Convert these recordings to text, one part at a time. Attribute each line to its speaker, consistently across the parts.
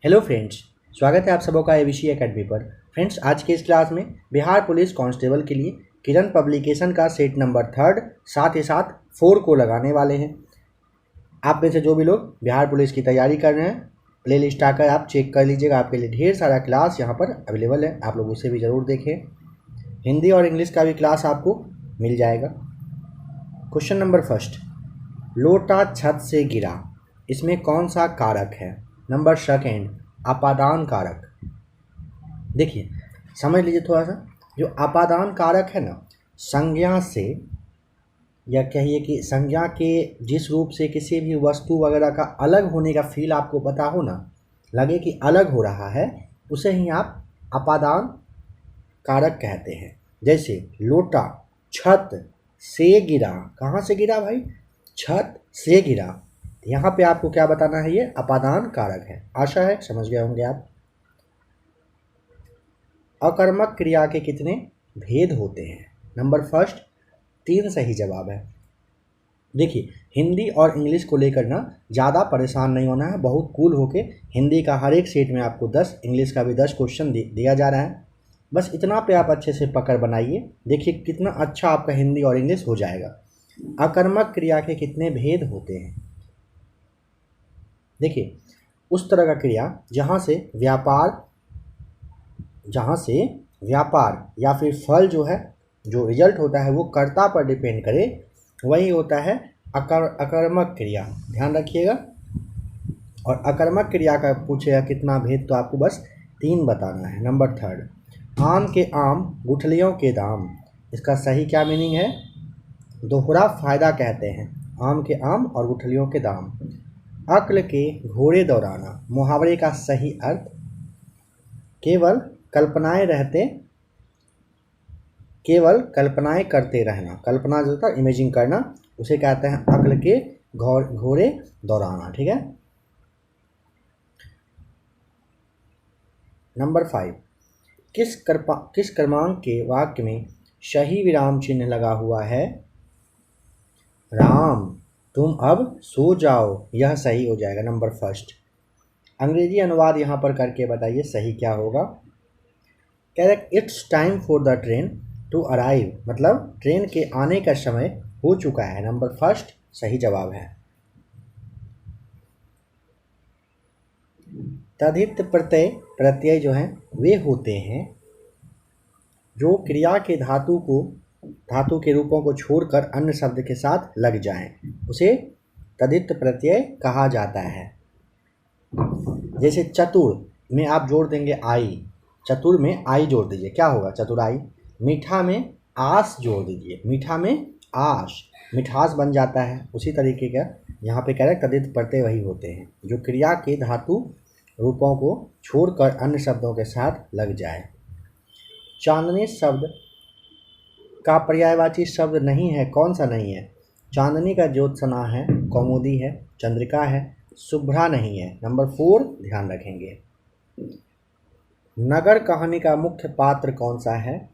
Speaker 1: Hello friends, स्वागत है आप सबों का एबीसी एकेडमी पर। फ्रेंड्स, आज के इस क्लास में बिहार पुलिस कांस्टेबल के लिए किरण पब्लिकेशन का सेट नंबर 3 साथ ही साथ 4 को लगाने वाले हैं। आप में से जो भी लोग बिहार पुलिस की तैयारी कर रहे हैं, प्ले लिस्ट आकर आप चेक कर लीजिएगा। आपके लिए ढेर सारा क्लास यहाँ पर अवेलेबल है, आप लोग उसे भी ज़रूर देखें। हिंदी और इंग्लिश का भी क्लास आपको मिल जाएगा। क्वेश्चन नंबर फर्स्ट, लोटा छत से गिरा, इसमें कौन सा कारक है? नंबर सेकेंड, अपादान कारक। देखिए, समझ लीजिए थोड़ा सा। जो अपादान कारक है ना, संज्ञा से या कहिए कि संज्ञा के जिस रूप से किसी भी वस्तु वगैरह का अलग होने का फील आपको पता हो ना, लगे कि अलग हो रहा है, उसे ही आप अपादान कारक कहते हैं। जैसे लोटा छत से गिरा, कहाँ से गिरा भाई? छत से गिरा। यहाँ पे आपको क्या बताना है? ये अपादान कारक है। आशा है समझ गए होंगे आप। अकर्मक क्रिया के कितने भेद होते हैं? नंबर फर्स्ट, 3 सही जवाब है। देखिए, हिंदी और इंग्लिश को लेकर ना ज़्यादा परेशान नहीं होना है। बहुत कूल होके हिंदी का हर एक सेट में आपको 10, इंग्लिश का भी 10 क्वेश्चन दिया जा रहा है। बस इतना पे आप अच्छे से पकड़ बनाइए, देखिए कितना अच्छा आपका हिंदी और इंग्लिश हो जाएगा। अकर्मक क्रिया के कितने भेद होते हैं? देखिए, उस तरह का क्रिया जहाँ से व्यापार या फिर फल जो है, जो रिजल्ट होता है वो कर्ता पर डिपेंड करे, वही होता है अकर्मक क्रिया। ध्यान रखिएगा। और अकर्मक क्रिया का पूछेगा कितना भेद, तो आपको बस 3 बताना है। नंबर थर्ड, आम के आम गुठलियों के दाम, इसका सही क्या मीनिंग है? दोहरा फायदा कहते हैं। आम के आम और गुठलियों के दाम। अक्ल के घोड़े दौड़ाना, मुहावरे का सही अर्थ? केवल कल्पनाएं करते रहना। कल्पना जो था, इमेजिंग करना, उसे कहते हैं अक्ल के घोड़े दौड़ाना। ठीक है। नंबर 5, किस क्रमांक के वाक्य में सही विराम चिन्ह लगा हुआ है? राम तुम अब सो जाओ, यह सही हो जाएगा। Number first. अंग्रेजी अनुवाद यहाँ पर करके बताइए सही क्या होगा। Correct, it's time for the train to arrive, मतलब ट्रेन के आने का समय हो चुका है। नंबर फर्स्ट सही जवाब है। तद्धित प्रत्यय जो हैं वे होते हैं जो क्रिया के धातु के रूपों को छोड़कर अन्य शब्द के साथ लग जाएं, उसे तद्धित प्रत्यय कहा जाता है। जैसे चतुर में आप जोड़ देंगे आई, चतुर में आई जोड़ दीजिए, क्या होगा? चतुराई। मीठा में आस जोड़ दीजिए, मीठा में आश, मिठास बन जाता है। उसी तरीके का यहाँ पे कह रहे तद्धित प्रत्यय वही होते हैं जो क्रिया के धातु रूपों को छोड़कर अन्य शब्दों के साथ लग जाए। चांदनी शब्द का पर्यायवाची शब्द नहीं है, कौन सा नहीं है? चांदनी का ज्योत्सना है, कौमुदी है, चंद्रिका है, शुभ्रा नहीं है। नंबर 4 ध्यान रखेंगे। नगर कहानी का मुख्य पात्र कौन सा है?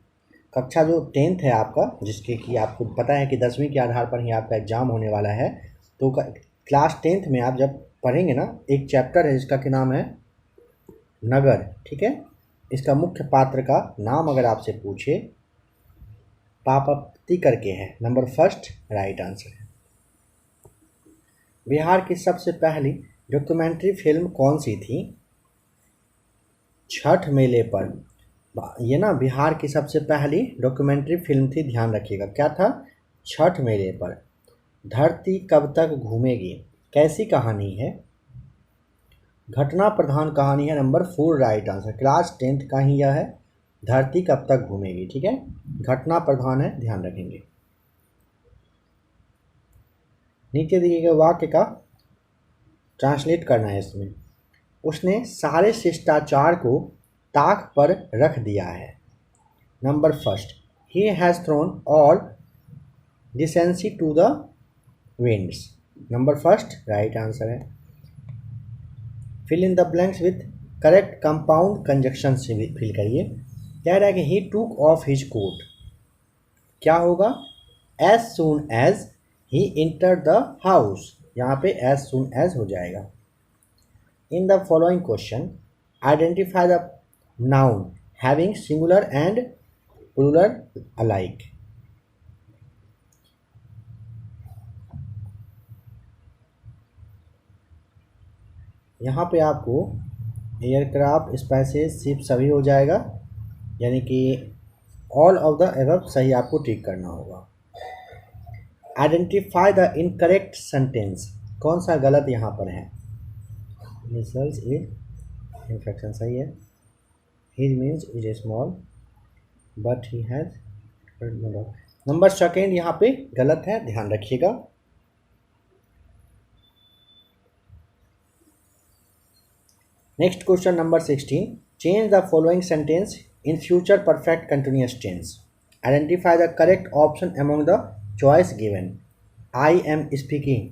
Speaker 1: कक्षा जो 10th है आपका, जिसके कि आपको पता है कि 10वीं के आधार पर ही आपका एग्जाम होने वाला है, तो क्लास 10th में आप जब पढ़ेंगे ना, एक चैप्टर है जिसका कि नाम है नगर। ठीक है। इसका मुख्य पात्र का नाम अगर आपसे पूछे, पापति करके है। नंबर फर्स्ट राइट आंसर है। बिहार की सबसे पहली डॉक्यूमेंट्री फिल्म कौन सी थी? छठ मेले पर। ये ना बिहार की सबसे पहली डॉक्यूमेंट्री फिल्म थी, ध्यान रखिएगा। क्या था? छठ मेले पर। धरती कब तक घूमेगी, कैसी कहानी है? घटना प्रधान कहानी है। Number 4 right answer. Class 10th का ही यह है, धरती कब तक घूमेगी। ठीक है, घटना प्रधान है, ध्यान रखेंगे। नीचे दिए गए वाक्य का ट्रांसलेट करना है इसमें। उसने सारे शिष्टाचार को ताक पर रख दिया है। Number first, he has thrown all decency to the winds. Number first right answer है। Fill in the blanks with correct compound conjunction से फिल करिए। कह रहा है कि ही टूक ऑफ हिज कोट, क्या होगा? As soon as he enter the house, यहाँ पे एज सून एज हो जाएगा। In the following question identify the noun having singular and plural alike. यहाँ पे आपको एयरक्राफ्ट, स्पाइसेस, शिप सभी हो जाएगा, यानी कि ऑल ऑफ द एबव सही आपको टिक करना होगा। आइडेंटिफाई द इनकरेक्ट सेंटेंस, कौन सा गलत यहाँ पर है। मिसल्स इज इन्फेक्शन सही है। His means is a small but he has. Number second यहाँ पे गलत है, ध्यान रखिएगा। Next question number 16, change the following sentence in future perfect continuous tense. Identify the correct option among the choice given. I am speaking,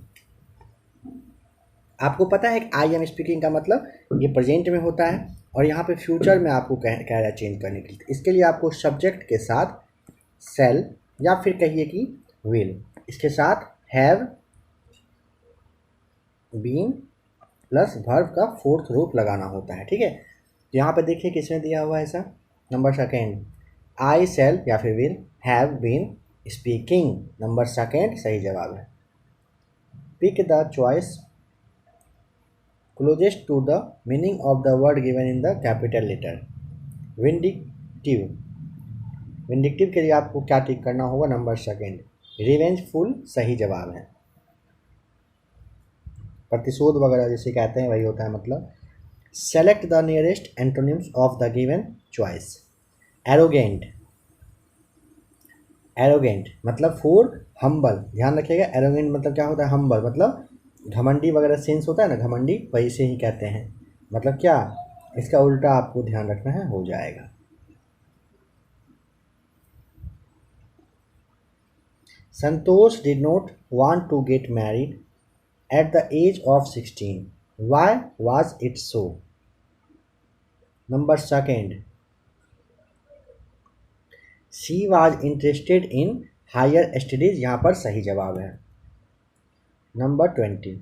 Speaker 1: आपको पता है कि आई एम स्पीकिंग का मतलब ये प्रेजेंट में होता है, और यहाँ पे फ्यूचर में आपको कह रहा है चेंज करने के लिए। इसके लिए आपको सब्जेक्ट के साथ सेल या फिर कहिए कि विल, इसके साथ हैव, बीन प्लस वर्ब का फोर्थ रूप लगाना होता है, ठीक है। तो यहाँ पे देखिए किसमें दिया हुआ है ऐसा। नंबर सेकेंड, आई सेल या फिर will have been speaking, number second सही जवाब है। Pick the choice closest to the meaning of the word given in the capital letter. Vindictive, vindictive के लिए आपको क्या टिक करना होगा, नंबर सेकेंड। रिवेंजफुल सही जवाब है। प्रतिशोध वगैरह जिसे कहते हैं वही होता है मतलब। Select the nearest antonyms of the given choice. Arrogant, arrogant मतलब फूड। हम्बल, ध्यान रखिएगा, एरोगेंट मतलब क्या होता है, हम्बल मतलब घमंडी वगैरह सेंस होता है ना, घमंडी वही से ही कहते हैं, मतलब क्या, इसका उल्टा आपको ध्यान रखना है, हो जाएगा। Santosh did not want to get married at the age of 16. Why was it so? Number second, she was interested in higher studies, यहाँ पर सही जवाब है। Number 20,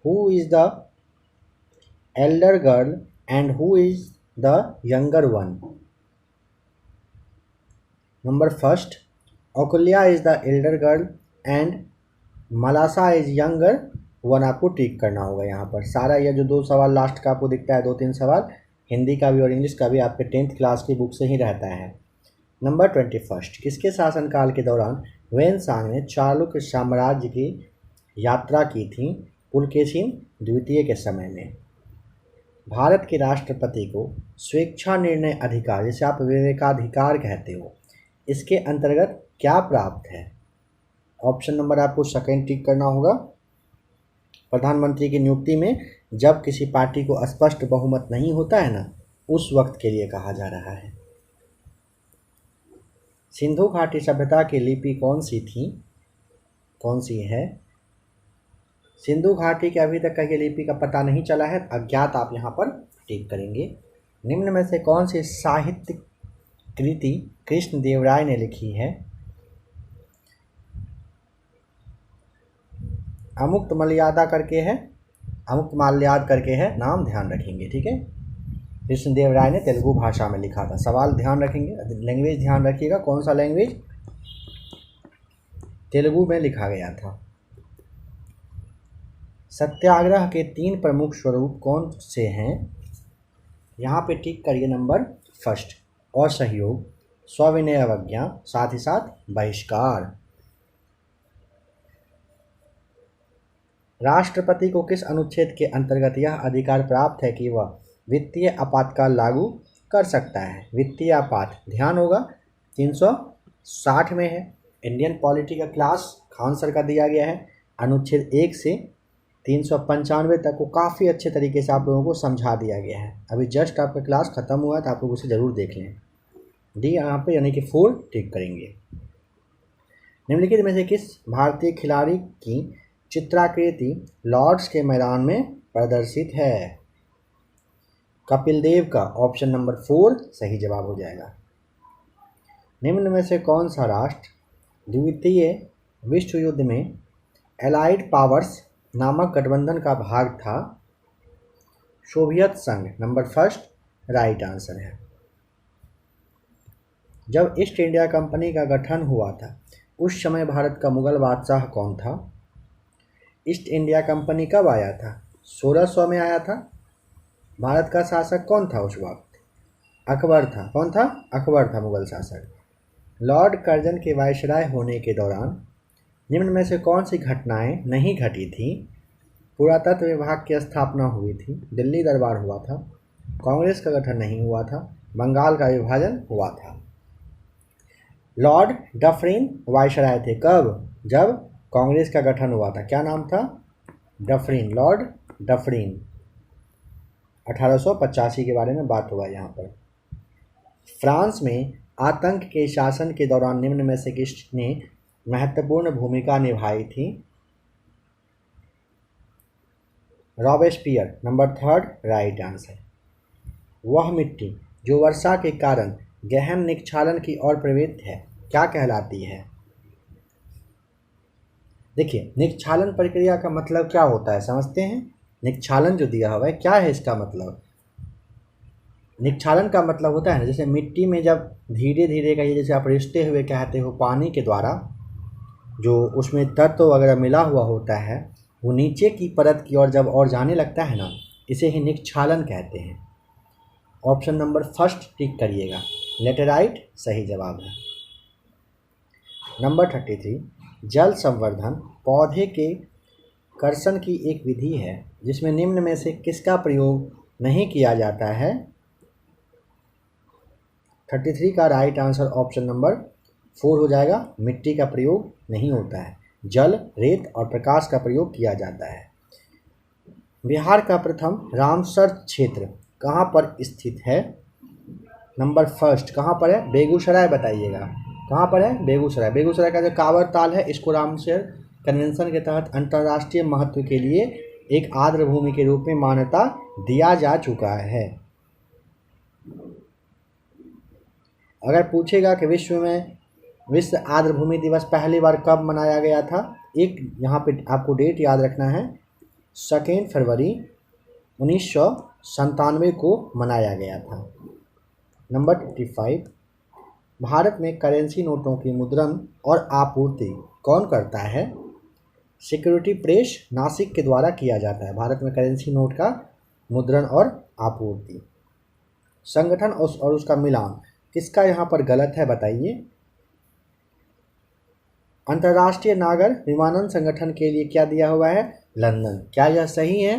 Speaker 1: who is the elder girl and who is the younger one? Number first, Okulya is the elder girl and मलासा is younger one, आपको tick करना होगा यहाँ पर। सारा यह जो दो सवाल लास्ट का आपको दिखता है, दो तीन सवाल हिंदी का भी और इंग्लिश का भी आपके 10th क्लास की बुक से ही रहता है। नंबर 21, किसके शासनकाल के दौरान वेनसांग ने चालुक्य साम्राज्य की यात्रा की थी पुलकेशिन द्वितीय के समय में। भारत के राष्ट्रपति को स्वेच्छा निर्णय अधिकार, जिसे आप विवेकाधिकार कहते हो, इसके अंतर्गत क्या प्राप्त है। ऑप्शन नंबर आपको सेकेंड टिक करना होगा। प्रधानमंत्री की नियुक्ति में जब किसी पार्टी को स्पष्ट बहुमत नहीं होता है ना, उस वक्त के लिए कहा जा रहा है। सिंधु घाटी सभ्यता की लिपि कौन सी थी, कौन सी है। सिंधु घाटी के अभी तक का ये लिपि का पता नहीं चला है, अज्ञात आप यहाँ पर टिक करेंगे। निम्न में से कौन सी साहित्य कृति कृष्णदेव राय ने लिखी है। अमुक्त मल्यादा करके है, अमुक्त माल्याद करके है, नाम ध्यान रखेंगे, ठीक है। कृष्णदेव राय ने तेलुगु भाषा में लिखा था। सवाल ध्यान रखेंगे, लैंग्वेज ध्यान रखिएगा, कौन सा लैंग्वेज, तेलुगु में लिखा गया था। सत्याग्रह के 3 प्रमुख स्वरूप कौन से हैं, यहाँ पे टिक करिए। नंबर फर्स्ट, असहयोग, सविनय अवज्ञा, साथ ही साथ बहिष्कार। राष्ट्रपति को किस अनुच्छेद के अंतर्गत यह अधिकार प्राप्त है कि वह वित्तीय आपातकाल लागू कर सकता है। वित्तीय आपात ध्यान होगा 360 में है। इंडियन पॉलिटी का क्लास खान सर का दिया गया है, अनुच्छेद 1 से 395 तक को काफ़ी अच्छे तरीके से आप लोगों को समझा दिया गया है। अभी जस्ट आपका क्लास ख़त्म हुआ है तो आप लोग उसे ज़रूर देख लें। डी यहाँ पे यानी कि 4 टिक करेंगे। निम्नलिखित में से किस भारतीय खिलाड़ी की चित्राकृति लॉर्ड्स के मैदान में प्रदर्शित है। कपिल देव का, ऑप्शन नंबर 4 सही जवाब हो जाएगा। निम्न में से कौन सा राष्ट्र द्वितीय विश्व युद्ध में एलाइड पावर्स नामक गठबंधन का भाग था? सोवियत संघ। नंबर फर्स्ट राइट आंसर है। जब ईस्ट इंडिया कंपनी का गठन हुआ था उस समय भारत का मुगल बादशाह कौन था? ईस्ट इंडिया कंपनी कब आया था? 1600 में आया था। भारत का शासक कौन था उस वक्त? अकबर था। कौन था? अकबर था मुगल शासक। लॉर्ड कर्जन के वायसराय होने के दौरान निम्न में से कौन सी घटनाएं नहीं घटी थी? पुरातत्व विभाग की स्थापना हुई थी, दिल्ली दरबार हुआ था, कांग्रेस का गठन नहीं हुआ था, बंगाल का विभाजन हुआ था। लॉर्ड डफरिन वायसराय थे कब? जब कांग्रेस का गठन हुआ था। क्या नाम था? Dufferin, Lord Dufferin. 1885 के बारे में बात हुआ यहाँ पर। फ्रांस में आतंक के शासन के दौरान निम्न में से किसने महत्वपूर्ण भूमिका निभाई थी? Robespierre. Number third right answer. वह मिट्टी जो वर्षा के कारण गहन निक्षालन की ओर प्रवृत्त है क्या कहलाती है? देखिए, निक्षालन प्रक्रिया का मतलब क्या होता है समझते हैं? निक्षालन जो दिया हुआ है क्या है इसका मतलब? निक्षालन का मतलब होता है ना, जैसे मिट्टी में जब धीरे धीरे का ये जैसे आप रिश्ते हुए कहते हो पानी के द्वारा जो उसमें तत्व वगैरह मिला हुआ होता है वो नीचे की परत की ओर जब और जाने लगता है ना, इसे ही निक्षालन कहते हैं। ऑप्शन नंबर फर्स्ट टिक करिएगा, लेटेराइट सही जवाब है। नंबर 33, जल संवर्धन पौधे के कर्षण की एक विधि है जिसमें निम्न में से किसका प्रयोग नहीं किया जाता है? 33 का राइट आंसर ऑप्शन नंबर 4 हो जाएगा। मिट्टी का प्रयोग नहीं होता है, जल, रेत और प्रकाश का प्रयोग किया जाता है। बिहार का प्रथम रामसर क्षेत्र कहाँ पर स्थित है? नंबर फर्स्ट कहाँ पर है? बेगूसराय बताइएगा। कहाँ पर है? बेगूसराय। बेगूसराय का जो कांवर ताल है इसको रामसर कन्वेंशन के तहत अंतर्राष्ट्रीय महत्व के लिए एक आर्द्र भूमि के रूप में मान्यता दिया जा चुका है। अगर पूछेगा कि विश्व आर्द्र भूमि दिवस पहली बार कब मनाया गया था, एक यहाँ पे आपको डेट याद रखना है, 2 फरवरी 1997 को मनाया गया था। नंबर 55, भारत में करेंसी नोटों की मुद्रण और आपूर्ति कौन करता है? सिक्योरिटी प्रेस नासिक के द्वारा किया जाता है। भारत में करेंसी नोट का मुद्रण और आपूर्ति। संगठन और उसका मिलान किसका यहाँ पर गलत है बताइए? अंतर्राष्ट्रीय नागर विमानन संगठन के लिए क्या दिया हुआ है? लंदन। क्या यह सही है?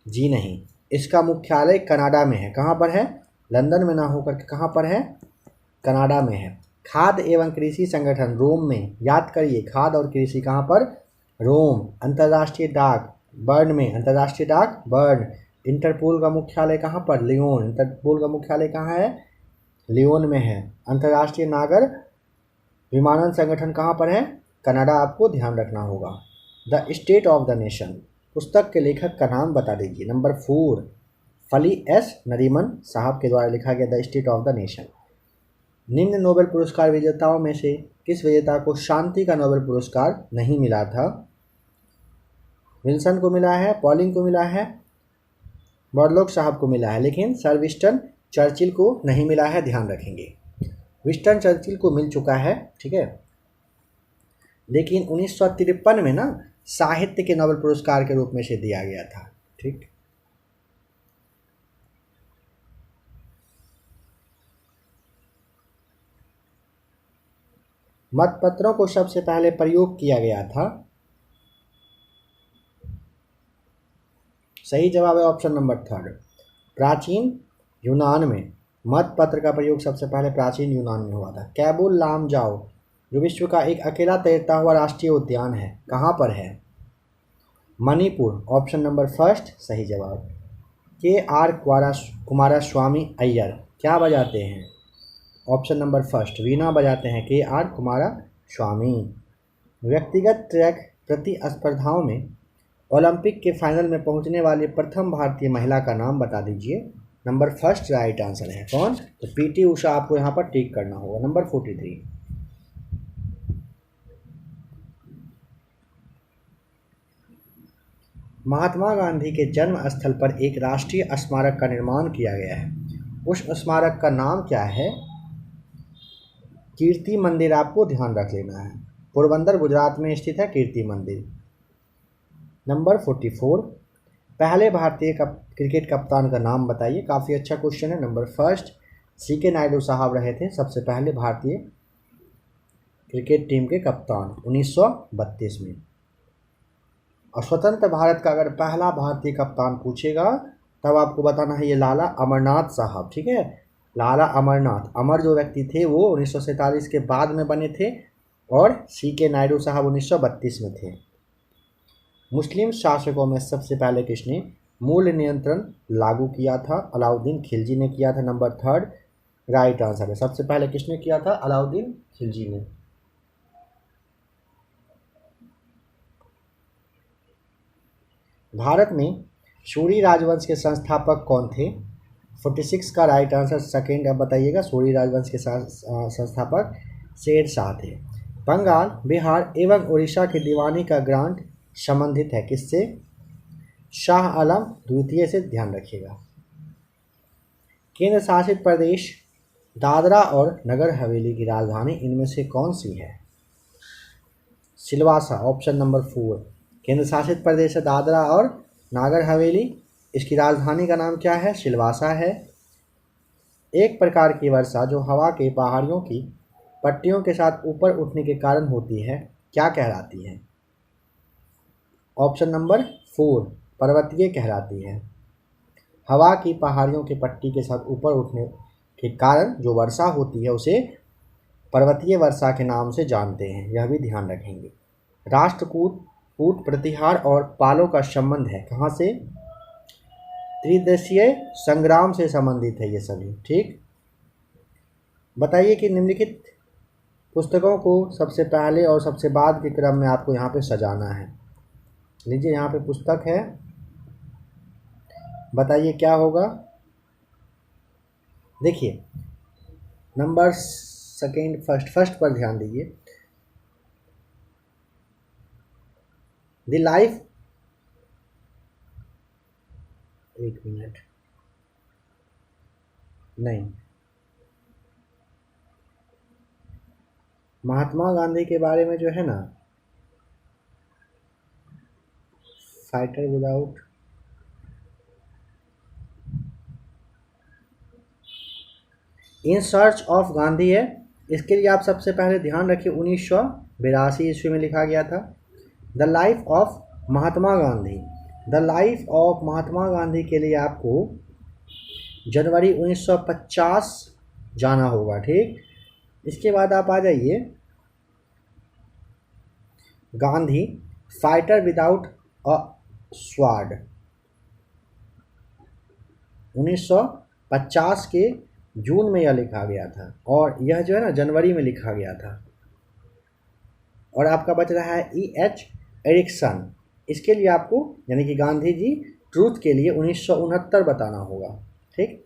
Speaker 1: जी नहीं, इसका मुख्यालय कनाडा में है। कहाँ पर है? लंदन में ना होकर के कहाँ पर है? कनाडा में है। खाद्य एवं कृषि संगठन रोम में, याद करिए, खाद्य और कृषि कहाँ पर? रोम। अंतर्राष्ट्रीय डाक बर्न में, अंतर्राष्ट्रीय डाक बर्न। इंटरपोल का मुख्यालय कहाँ पर? लियोन। इंटरपोल का मुख्यालय कहाँ है? लियोन में है। अंतर्राष्ट्रीय नागर विमानन संगठन कहाँ पर है? कनाडा। आपको ध्यान रखना होगा। The state of the nation पुस्तक के लेखक का नाम बता दीजिए। नंबर 4 फली एस नरीमन साहब के द्वारा लिखा गया the state of the nation. निम्न नोबेल पुरस्कार विजेताओं में से किस विजेता को शांति का नोबेल पुरस्कार नहीं मिला था? विल्सन को मिला है, पॉलिंग को मिला है, बर्लोक साहब को मिला है, लेकिन सर विंस्टन चर्चिल को नहीं मिला है। ध्यान रखेंगे, विंस्टन चर्चिल को मिल चुका है, ठीक है, लेकिन 1953 में ना साहित्य के नोबेल पुरस्कार के रूप में से दिया गया था। ठीक, मतपत्रों को सबसे पहले प्रयोग किया गया था। सही जवाब है ऑप्शन नंबर 3 प्राचीन यूनान में मतपत्र का प्रयोग सबसे पहले प्राचीन यूनान में हुआ था। कैबुल लामजाओ जो विश्व का एक अकेला तैरता हुआ राष्ट्रीय उद्यान है कहाँ पर है? मणिपुर। ऑप्शन नंबर 1 सही जवाब। KR कुमारास्वामी अय्यर क्या बजाते हैं? ऑप्शन नंबर 1 वीणा बजाते हैं KR कुमारास्वामी। व्यक्तिगत ट्रैक प्रतिस्पर्धाओं में ओलंपिक के फाइनल में पहुंचने वाली प्रथम भारतीय महिला का नाम बता दीजिए। नंबर 1 राइट आंसर है। कौन? तो PT उषा आपको यहाँ पर टिक करना होगा। नंबर 43 महात्मा गांधी के जन्म स्थल पर एक राष्ट्रीय स्मारक का निर्माण किया गया है। उस स्मारक का नाम क्या है? कीर्ति मंदिर आपको ध्यान रख लेना है। पोरबंदर गुजरात में स्थित है कीर्ति मंदिर। नंबर 44, पहले भारतीय क्रिकेट कप्तान का नाम बताइए। काफ़ी अच्छा क्वेश्चन है। नंबर फर्स्ट, CK नायडू साहब रहे थे सबसे पहले भारतीय क्रिकेट टीम के कप्तान 1932 में। और स्वतंत्र भारत का अगर पहला भारतीय कप्तान पूछेगा तब आपको बताना है ये लाला अमरनाथ साहब। ठीक है, लाला अमरनाथ, अमर जो व्यक्ति थे वो 1947 के बाद में बने थे और CK नायडू साहब 1932 में थे। मुस्लिम शासकों में सबसे पहले किसने मूल्य नियंत्रण लागू किया था? अलाउद्दीन खिलजी ने किया था। नंबर थर्ड राइट आंसर है। सबसे पहले किसने किया था? अलाउद्दीन खिलजी ने। भारत में सूरी राजवंश के संस्थापक कौन थे? 46 का राइट आंसर सेकेंड। अब बताइएगा, सूरी राजवंश के संस्थापक शेर शाह थे। बंगाल, बिहार एवं उड़ीसा की दीवानी का ग्रांट संबंधित है किससे? शाह आलम द्वितीय से, ध्यान रखिएगा। केंद्र शासित प्रदेश दादरा और नगर हवेली की राजधानी इनमें से कौन सी है? Silvassa, option number 4। केंद्र शासित प्रदेश है दादरा और नागर हवेली, इसकी राजधानी का नाम क्या है? सिलवासा है। एक प्रकार की वर्षा जो हवा के पहाड़ियों की पट्टियों के साथ ऊपर उठने के कारण होती है क्या कहलाती है? ऑप्शन नंबर 4 पर्वतीय कहलाती है। हवा की पहाड़ियों की पट्टी के साथ ऊपर उठने के कारण जो वर्षा होती है उसे पर्वतीय वर्षा के नाम से जानते हैं, यह भी ध्यान रखेंगे। राष्ट्रकूट, प्रतिहार और पालों का संबंध है कहाँ से? त्रिदेशीय संग्राम से संबंधित है ये सभी। ठीक, बताइए कि निम्नलिखित पुस्तकों को सबसे पहले और सबसे बाद के क्रम में आपको यहाँ पे सजाना है। लीजिए, यहाँ पे पुस्तक है, बताइए क्या होगा। देखिए, नंबर सेकेंड फर्स्ट पर ध्यान दीजिए। द लाइफ, एक मिनट, नहीं, महात्मा गांधी के बारे में जो है ना, fighter without, in search of Gandhi है। इसके लिए आप सबसे पहले ध्यान रखिए 1982 ईस्वी में लिखा गया था। The life of Mahatma Gandhi, the life of Mahatma Gandhi के लिए आपको जनवरी 1950 जाना होगा। ठीक, इसके बाद आप आ जाइए Gandhi fighter without a sword, 1950 के जून में यह लिखा गया था और यह जो है ना जनवरी में लिखा गया था। और आपका बच रहा है E.H. एरिक्सन, इसके लिए आपको यानी कि गांधी जी ट्रूथ के लिए 1969 बताना होगा। ठीक,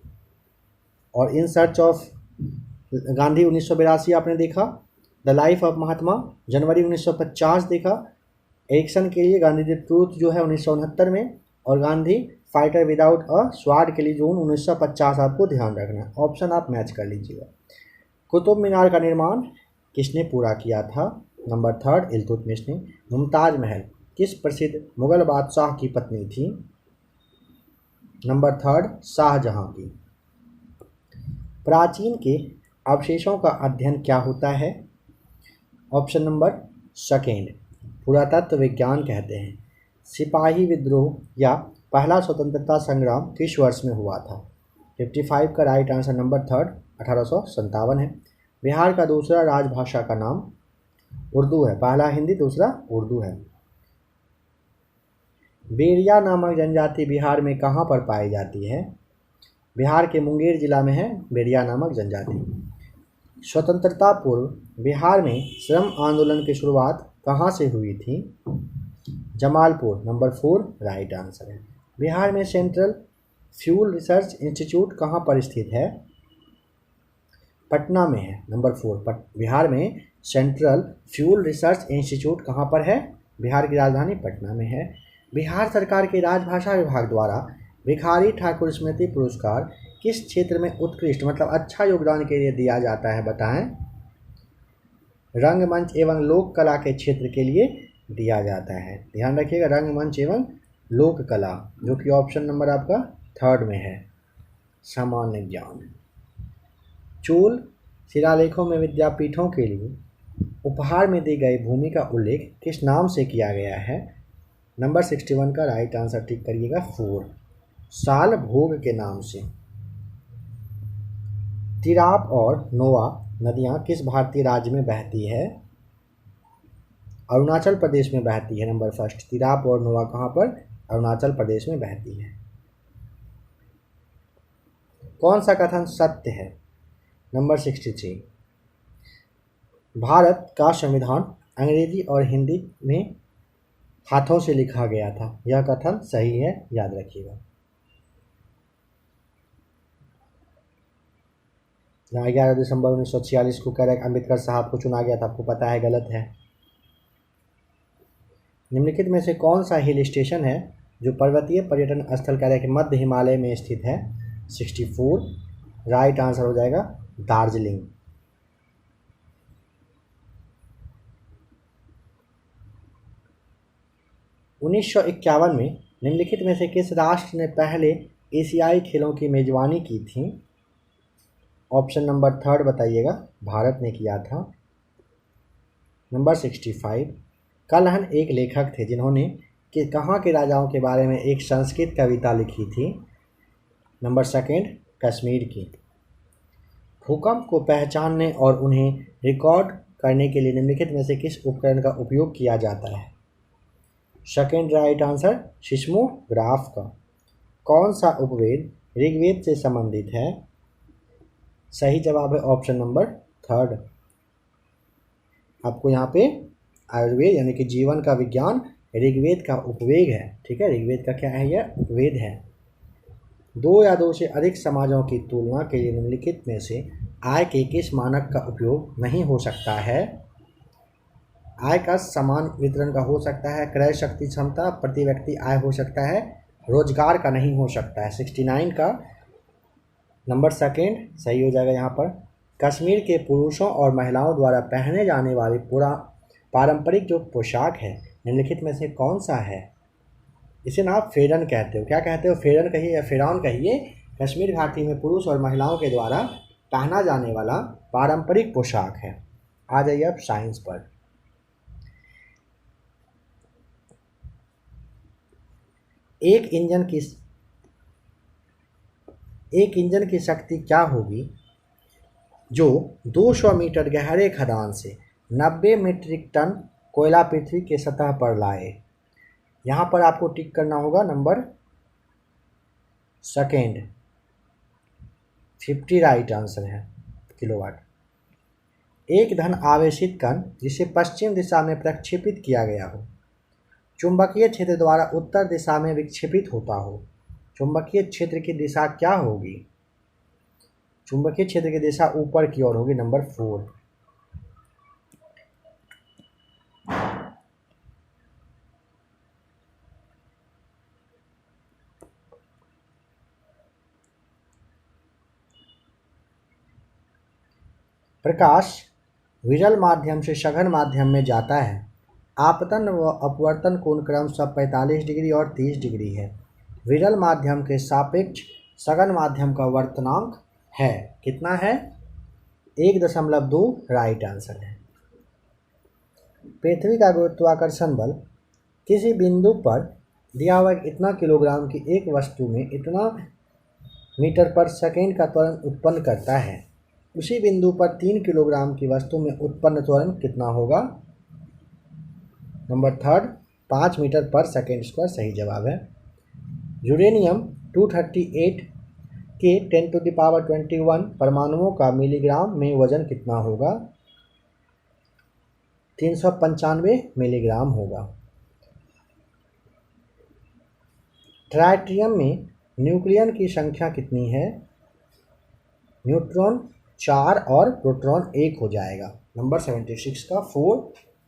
Speaker 1: और इन सर्च ऑफ गांधी 1982 आपने देखा, द लाइफ ऑफ महात्मा जनवरी 1950 देखा, एरिक्सन के लिए गांधी जी ट्रूथ जो है 1969 में, और Gandhi fighter without a sword के लिए जून 1950 आपको ध्यान रखना है। ऑप्शन आप मैच कर लीजिएगा। कुतुब मीनार का निर्माण किसने पूरा किया था? नंबर थर्ड इल्तुतमिश ने। मुमताज महल किस प्रसिद्ध मुगल बादशाह की पत्नी थी? नंबर थर्ड शाहजहां की। प्राचीन के अवशेषों का अध्ययन क्या होता है? ऑप्शन नंबर सेकेंड पुरातत्व विज्ञान कहते हैं। सिपाही विद्रोह या पहला स्वतंत्रता संग्राम किस वर्ष में हुआ था? 55 का राइट आंसर नंबर थर्ड 1857 है। बिहार का दूसरा राजभाषा का नाम उर्दू है, पहला हिंदी दूसरा उर्दू है। बेरिया नामक जनजाति बिहार में कहाँ पर पाई जाती है? बिहार के मुंगेर जिला में है बेरिया नामक जनजाति। स्वतंत्रता पूर्व बिहार में श्रम आंदोलन की शुरुआत कहाँ से हुई थी? जमालपुर, नंबर 4 राइट आंसर है। बिहार में सेंट्रल फ्यूल रिसर्च इंस्टीट्यूट कहाँ पर स्थित है? पटना में है, नंबर 4। बिहार में सेंट्रल फ्यूल रिसर्च इंस्टीट्यूट कहाँ पर है? बिहार की राजधानी पटना में है। बिहार सरकार के राजभाषा विभाग द्वारा भिखारी ठाकुर स्मृति पुरस्कार किस क्षेत्र में उत्कृष्ट मतलब अच्छा योगदान के लिए दिया जाता है, बताएं। रंगमंच एवं लोक कला के क्षेत्र के लिए दिया जाता है। ध्यान रखिएगा, रंगमंच एवं लोक कला, जो कि ऑप्शन नंबर आपका 3 में है, सामान्य ज्ञान। चोल शिलालेखों में विद्यापीठों के लिए उपहार में दी गई भूमि का उल्लेख किस नाम से किया गया है। नंबर 61 का राइट आंसर टिक करिएगा 4, साल भोग के नाम से। तिराप और नोआ नदियाँ किस भारतीय राज्य में बहती है। अरुणाचल प्रदेश में बहती है। नंबर 1 तिराप और नोआ कहाँ पर, अरुणाचल प्रदेश में बहती है। कौन सा कथन सत्य है। नंबर 63 भारत का संविधान अंग्रेजी और हिंदी में हाथों से लिखा गया था, यह कथन सही है, याद रखिएगा। यहाँ 11 दिसंबर 1946 को कह रहे अम्बेडकर साहब को चुना गया था, आपको पता है गलत है। निम्नलिखित में से कौन सा हिल स्टेशन है जो पर्वतीय पर्यटन स्थल कह रहे कि मध्य हिमालय में स्थित है। 64 राइट आंसर हो जाएगा दार्जिलिंग। उन्नीस सौ 51 में निम्नलिखित में से किस राष्ट्र ने पहले एशियाई खेलों की मेजबानी की थी। ऑप्शन नंबर 3 बताइएगा, भारत ने किया था। नंबर 65 कलहन एक लेखक थे जिन्होंने कहाँ के राजाओं के बारे में एक संस्कृत कविता लिखी थी। नंबर 2 कश्मीर की। भूकंप को पहचानने और उन्हें रिकॉर्ड करने के लिए निम्नलिखित में से किस उपकरण का उपयोग किया जाता है। सेकेंड राइट आंसर सिस्मोग्राफ का। कौन सा उपवेद ऋग्वेद से संबंधित है। सही जवाब है ऑप्शन नंबर 3। आपको यहाँ पे आयुर्वेद यानी कि जीवन का विज्ञान ऋग्वेद का उपवेद है। ठीक है, ऋग्वेद का क्या है, यह उपवेद है। 2 या 2 से अधिक समाजों की तुलना के लिए निम्नलिखित में से आय के किस मानक का उपयोग नहीं हो सकता है। आय का समान वितरण का हो सकता है, क्रय शक्ति क्षमता, प्रति व्यक्ति आय हो सकता है, रोजगार का नहीं हो सकता है। 69 का नंबर 2 सही हो जाएगा यहाँ पर। कश्मीर के पुरुषों और महिलाओं द्वारा पहने जाने वाली पूरा पारंपरिक जो पोशाक है निम्नलिखित में से कौन सा है। इसे ना आप फेरन कहते हो, क्या कहते हो, फेरन कहिए या फेरान कहिए। कश्मीर घाटी में पुरुष और महिलाओं के द्वारा पहना जाने वाला पारंपरिक पोशाक है। आ जाइए अब साइंस पर। एक इंजन की शक्ति क्या होगी जो 200 मीटर गहरे खदान से 90 मीट्रिक टन कोयला पृथ्वी के सतह पर लाए। यहाँ पर आपको टिक करना होगा नंबर 2 50 राइट आंसर है किलोवाट। एक धन आवेशित कण जिसे पश्चिम दिशा में प्रक्षेपित किया गया हो, चुंबकीय क्षेत्र द्वारा उत्तर दिशा में विक्षेपित होता हो, चुंबकीय क्षेत्र की दिशा क्या होगी। चुंबकीय क्षेत्र की दिशा ऊपर की ओर होगी। नंबर 4। प्रकाश विरल माध्यम से सघन माध्यम में जाता है। आपतन व अपवर्तन कोण क्रमशः 45 डिग्री और 30 डिग्री है। विरल माध्यम के सापेक्ष सघन माध्यम का वर्तनांक है कितना है, 1.2 राइट आंसर है। पृथ्वी का गुरुत्वाकर्षण बल किसी बिंदु पर दिया हुआ इतना किलोग्राम की एक वस्तु में इतना मीटर पर सेकेंड का त्वरण उत्पन्न करता है। उसी बिंदु पर 3 किलोग्राम की वस्तु में उत्पन्न त्वरण कितना होगा। नंबर 3 5 मीटर पर सेकेंड स्क्वायर सही जवाब है। यूरेनियम 238 के 10⁻21 परमाणुओं का मिलीग्राम में वजन कितना होगा। 395 मिलीग्राम होगा। ट्राइटियम में न्यूक्लियन की संख्या कितनी है। न्यूट्रॉन 4 और प्रोटॉन 1 हो जाएगा। नंबर 76 का 4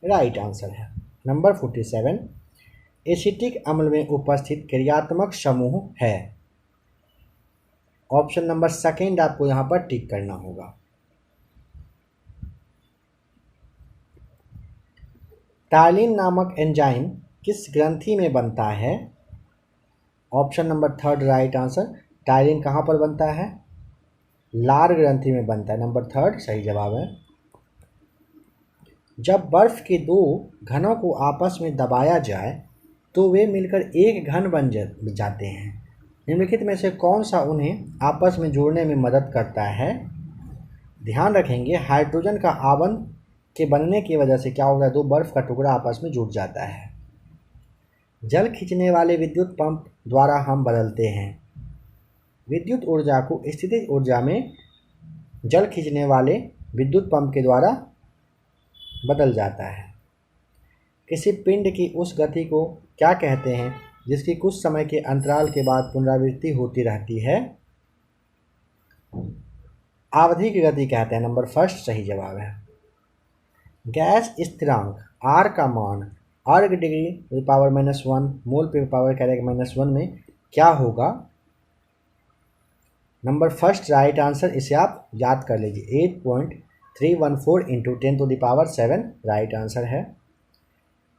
Speaker 1: राइट आंसर है। नंबर 47 एसिटिक अम्ल में उपस्थित क्रियात्मक समूह है? ऑप्शन नंबर सेकेंड आपको यहाँ पर टिक करना होगा। टायलिन नामक एंजाइम किस ग्रंथि में बनता है? Option number third right answer. Ptyalin कहाँ पर बनता है? लार ग्रंथि में बनता है। नंबर थर्ड सही जवाब है। जब बर्फ के दो घनों को आपस में दबाया जाए तो वे मिलकर एक घन बन जाते हैं। निम्नलिखित में से कौन सा उन्हें आपस में जोड़ने में मदद करता है? ध्यान रखेंगे हाइड्रोजन का आवरण के बनने की वजह से क्या होता है, दो बर्फ का टुकड़ा आपस में जुड़ जाता है। जल खींचने वाले विद्युत पंप द्वारा हम बदलते हैं। विद्युत ऊर्जा को स्थितिज ऊर्जा में जल खींचने वाले विद्युत पंप के द्वारा बदल जाता है। किसी पिंड की उस गति को क्या कहते हैं जिसकी कुछ समय के अंतराल के बाद पुनरावृत्ति होती रहती है? आवधिक गति कहते हैं। नंबर फर्स्ट सही जवाब है। गैस स्थिरांक R का मान अर्ग डिग्री (-1) मोल पे पावर (-1) में क्या होगा? Number first right answer. इसे आप याद कर लीजिए 8.314 × 10⁷ राइट आंसर है।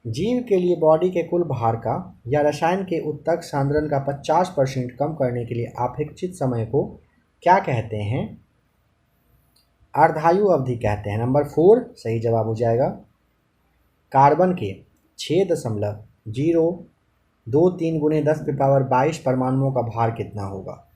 Speaker 1: जीव के लिए बॉडी के कुल भार का या रसायन के उत्तक सांद्रण का 50% कम करने के लिए अपेक्षित समय को क्या कहते हैं? अर्धायु अवधि कहते हैं। नंबर 4 सही जवाब हो जाएगा। कार्बन के 6.023 × 10⁻22 परमाणुओं का भार कितना होगा?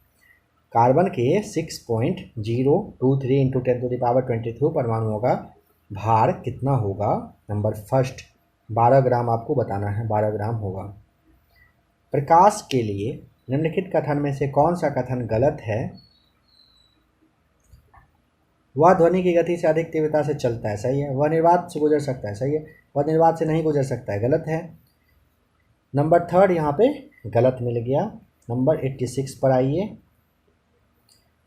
Speaker 1: कार्बन के 6.023 × 10⁻22 परमाणुओं का भार कितना होगा? नंबर फर्स्ट 12 ग्राम आपको बताना है, 12 ग्राम होगा। प्रकाश के लिए निम्नलिखित कथन में से कौन सा कथन गलत है? वह ध्वनि की गति से अधिक तीव्रता से चलता है, सही है। वह निर्वात से गुजर सकता है, सही है। वह निर्वात से नहीं गुजर सकता है, गलत है। नंबर थर्ड यहाँ पे गलत मिल गया। नंबर 86 पर आइए।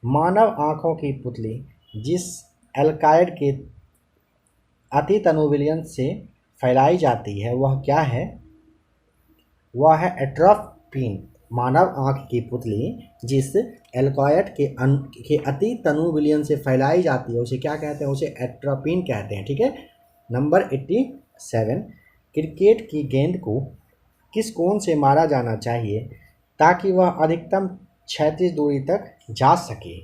Speaker 1: मानव आँखों की पुतली जिस एल्काइड के अति तनु विलयन से फैलाई जाती है वह क्या है? वह है एट्रोपिन। मानव आँख की पुतली जिस एल्काइड के अति तनु विलयन से फैलाई जाती है उसे क्या कहते हैं? उसे एट्रोपिन कहते हैं, ठीक है। नंबर 87 क्रिकेट की गेंद को किस कोण से मारा जाना चाहिए ताकि वह अधिकतम 36 दूरी तक जा सके?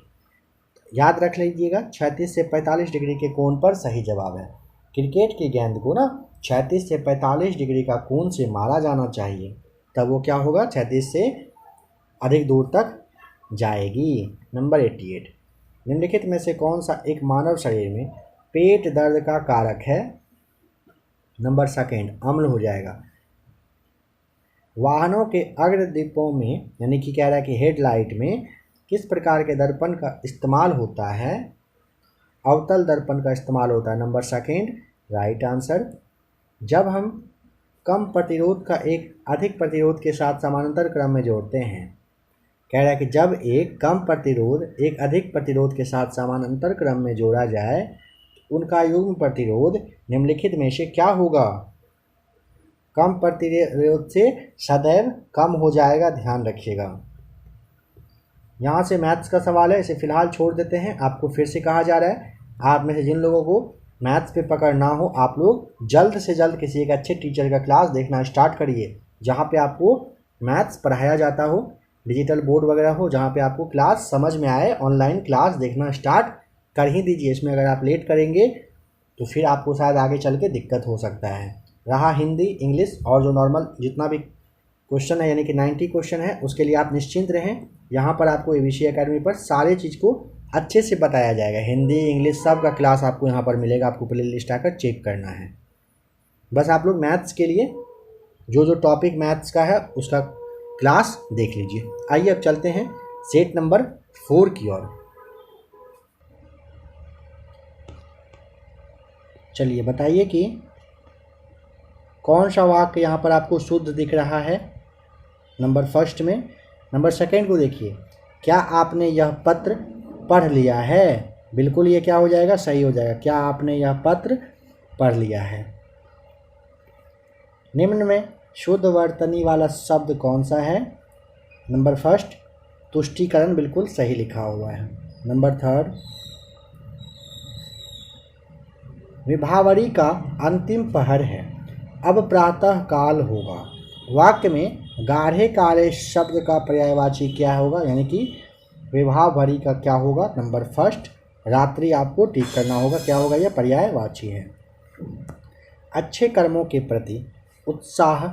Speaker 1: याद रख लीजिएगा 36 से 45 डिग्री के कोण पर सही जवाब है। क्रिकेट की गेंद को ना 36 से 45 डिग्री का कोण से मारा जाना चाहिए, तब वो क्या होगा? 36 से अधिक दूर तक जाएगी। नंबर 88 निम्नलिखित में से कौन सा एक मानव शरीर में पेट दर्द का कारक है? नंबर सेकेंड अम्ल हो जाएगा। वाहनों के अग्रदीपों में यानी कि कह रहा है कि हेडलाइट में किस प्रकार के दर्पण का इस्तेमाल होता है? अवतल दर्पण का इस्तेमाल होता है। Number second right answer. जब हम कम प्रतिरोध का एक अधिक प्रतिरोध के साथ समानांतर क्रम में जोड़ते हैं, कह रहा है कि जब एक कम प्रतिरोध एक अधिक प्रतिरोध के साथ समानांतर क्रम में जोड़ा जाए तो उनका युग्म प्रतिरोध निम्नलिखित में से क्या होगा? कम प्रतिरोध से सदैव कम हो जाएगा, ध्यान रखिएगा। यहाँ से मैथ्स का सवाल है, इसे फिलहाल छोड़ देते हैं। आपको फिर से कहा जा रहा है, आप में से जिन लोगों को मैथ्स पे पकड़ ना हो आप लोग जल्द से जल्द किसी एक अच्छे टीचर का क्लास देखना स्टार्ट करिए जहाँ पे आपको मैथ्स पढ़ाया जाता हो, डिजिटल बोर्ड वगैरह हो जहाँ पे आपको क्लास समझ में आए। ऑनलाइन क्लास देखना स्टार्ट कर ही दीजिए। इसमें अगर आप लेट करेंगे तो फिर आपको शायद आगे चल के दिक्कत हो सकता है। रहा हिंदी, इंग्लिश और जो नॉर्मल जितना भी क्वेश्चन है यानी कि 90 क्वेश्चन है उसके लिए आप निश्चिंत रहें। यहाँ पर आपको एबीसी एकेडमी पर सारे चीज़ को अच्छे से बताया जाएगा। हिंदी, इंग्लिश सब का क्लास आपको यहाँ पर मिलेगा। आपको प्ले लिस्ट आकर चेक करना है। बस आप लोग मैथ्स के लिए जो जो टॉपिक मैथ्स का है उसका क्लास देख लीजिए। आइए अब चलते हैं सेट नंबर 4 की ओर। चलिए बताइए कि कौन सा वाक्य यहाँ पर आपको शुद्ध दिख रहा है? नंबर फर्स्ट में। नंबर सेकंड को देखिए, क्या आपने यह पत्र पढ़ लिया है? बिल्कुल ये क्या हो जाएगा? सही हो जाएगा। क्या आपने यह पत्र पढ़ लिया है? निम्न में शुद्ध वर्तनी वाला शब्द कौन सा है? नंबर फर्स्ट तुष्टीकरण, बिल्कुल सही लिखा हुआ है। नंबर थर्ड विभावरी का अंतिम पहर है, अब प्रातः काल होगा। वाक्य में गाढ़े काले शब्द का पर्यायवाची क्या होगा, यानी कि विभावरी का क्या होगा? नंबर फर्स्ट रात्रि आपको टिक करना होगा, क्या होगा? यह पर्यायवाची है। अच्छे कर्मों के प्रति उत्साह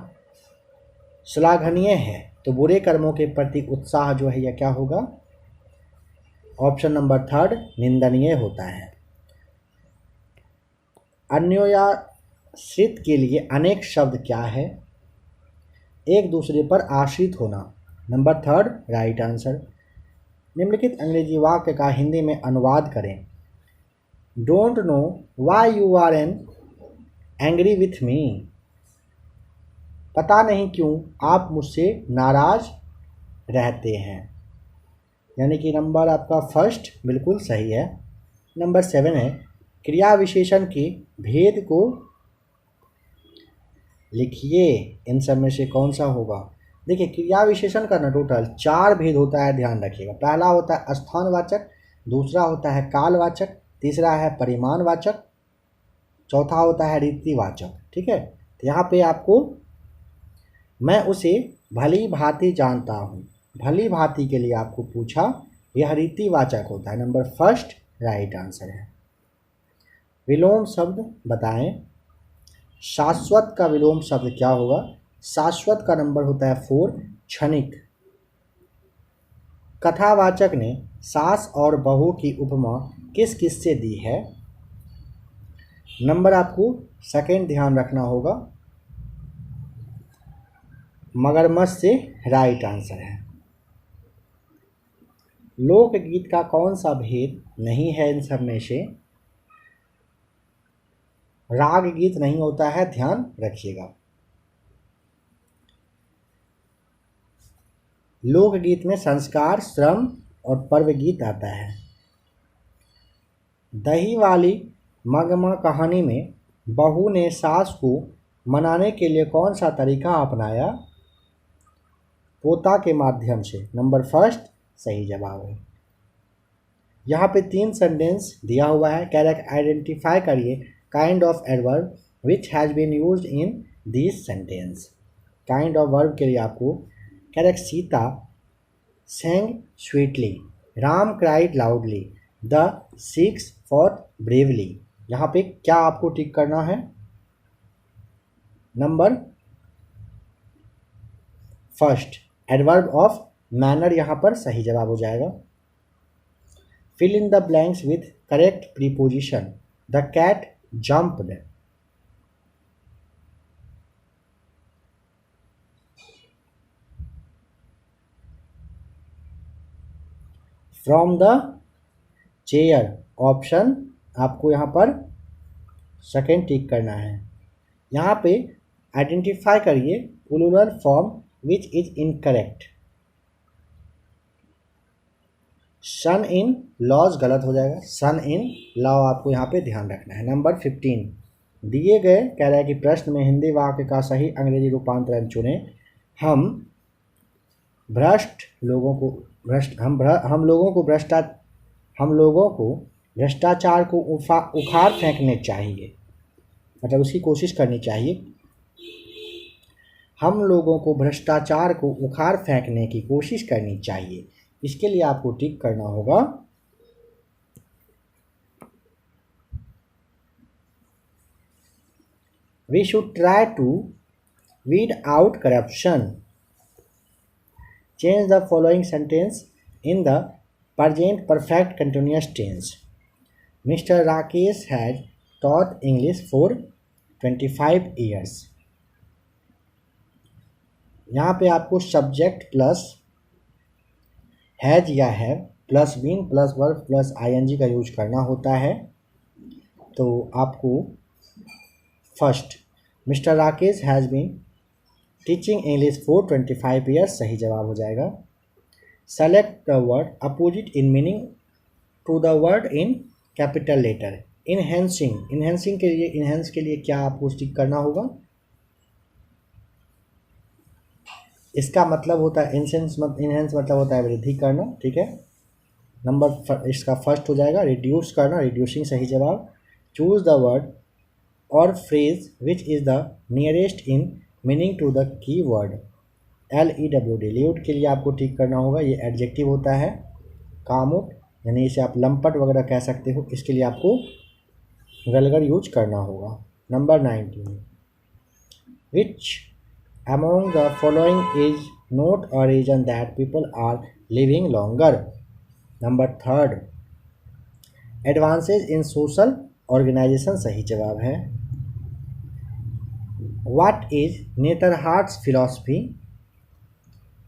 Speaker 1: श्लाघनीय है, तो बुरे कर्मों के प्रति उत्साह जो है यह क्या होगा? ऑप्शन नंबर थर्ड निंदनीय होता है। अन्योन्याश्रित के लिए अनेक शब्द क्या है? एक दूसरे पर आश्रित होना, नंबर थर्ड राइट आंसर। निम्नलिखित अंग्रेजी वाक्य का हिंदी में अनुवाद करें। Don't know why you are angry with me, पता नहीं क्यों आप मुझसे नाराज रहते हैं, यानी कि नंबर आपका फर्स्ट बिल्कुल सही है। नंबर 7 है क्रिया विशेषण के भेद को लिखिए, इन सब में से कौन सा होगा? देखिए क्रिया विशेषण का ना टोटल 4 भेद होता है, ध्यान रखिएगा। पहला होता है स्थानवाचक, दूसरा होता है कालवाचक, तीसरा है परिमाणवाचक, चौथा होता है रीतिवाचक। ठीक है, तो यहाँ पे आपको मैं उसे भली भांति जानता हूँ, भली भांति के लिए आपको पूछा, यह रीतिवाचक होता है। नंबर फर्स्ट राइट आंसर है। विलोम शब्द बताएं। शाश्वत का विलोम शब्द क्या होगा? शाश्वत का नंबर होता है 4, क्षणिक। कथावाचक ने सास और बहू की उपमा किस किस से दी है? नंबर आपको सेकंड ध्यान रखना होगा, मगरमच्छ से राइट आंसर है। लोकगीत का कौन सा भेद नहीं है इन सब में से? राग गीत नहीं होता है, ध्यान रखिएगा। लोकगीत में संस्कार, श्रम और पर्व गीत आता है। दही वाली मगमा कहानी में बहू ने सास को मनाने के लिए कौन सा तरीका अपनाया? पोता के माध्यम से, नंबर फर्स्ट सही जवाब है। यहाँ पे 3 सेंटेंस दिया हुआ है, कैरेक्ट आइडेंटिफाई करिए kind of adverb which has been used in this sentence. Kind of verb के लिए आपको correct Sita sang sweetly, Ram cried loudly, the Sikhs fought bravely। यहाँ पे क्या आपको टिक करना है? Number first adverb of manner यहाँ पर सही जवाब हो जाएगा। Fill in the blanks with correct preposition. The cat jumped, from the chair, option आपको यहाँ पर सेकेंड टिक करना है। यहाँ पे आइडेंटिफाई करिए plural form which is incorrect. Son in laws गलत हो जाएगा, सन इन लॉ आपको यहाँ पे ध्यान रखना है। नंबर 15 दिए गए कह रहा है कि प्रश्न में हिंदी वाक्य का सही अंग्रेजी रूपांतरण चुनें। हम लोगों को भ्रष्टाचार को उखाड़ फेंकने चाहिए, मतलब उसकी कोशिश करनी चाहिए। हम लोगों को भ्रष्टाचार को उखाड़ फेंकने की कोशिश करनी चाहिए, इसके लिए आपको टिक करना होगा We should try to weed out corruption. Change the following sentence in the present perfect continuous tense. Mr. Rakesh has taught English for 25 years. यहाँ पे आपको सब्जेक्ट प्लस हैज या have plus been plus verb plus ING का use करना होता है। तो आपको first mister Rakesh has been teaching English for 25 years सही जवाब हो जाएगा। Select the word opposite in meaning to the word in capital letter. Enhancing के लिए क्या आपको टिक करना होगा? इसका मतलब होता है इनहेंस मतलब होता है वृद्धि करना, ठीक है। इसका फर्स्ट हो जाएगा रिड्यूस करना, रिड्यूसिंग सही जवाब। Choose the word or phrase which is the nearest in meaning to the key word. LEWD lewd के लिए आपको ठीक करना होगा, ये एडजेक्टिव होता है। कामुक यानी इसे आप लंपट वगैरह कह सकते हो, इसके लिए आपको वल्गर यूज करना होगा। Number 19, which among the following is not a reason that people are living longer। Number 3, advances in social organisation सही जवाब है। व्हाट इज नेतरहार्ट्स फिलॉसफी,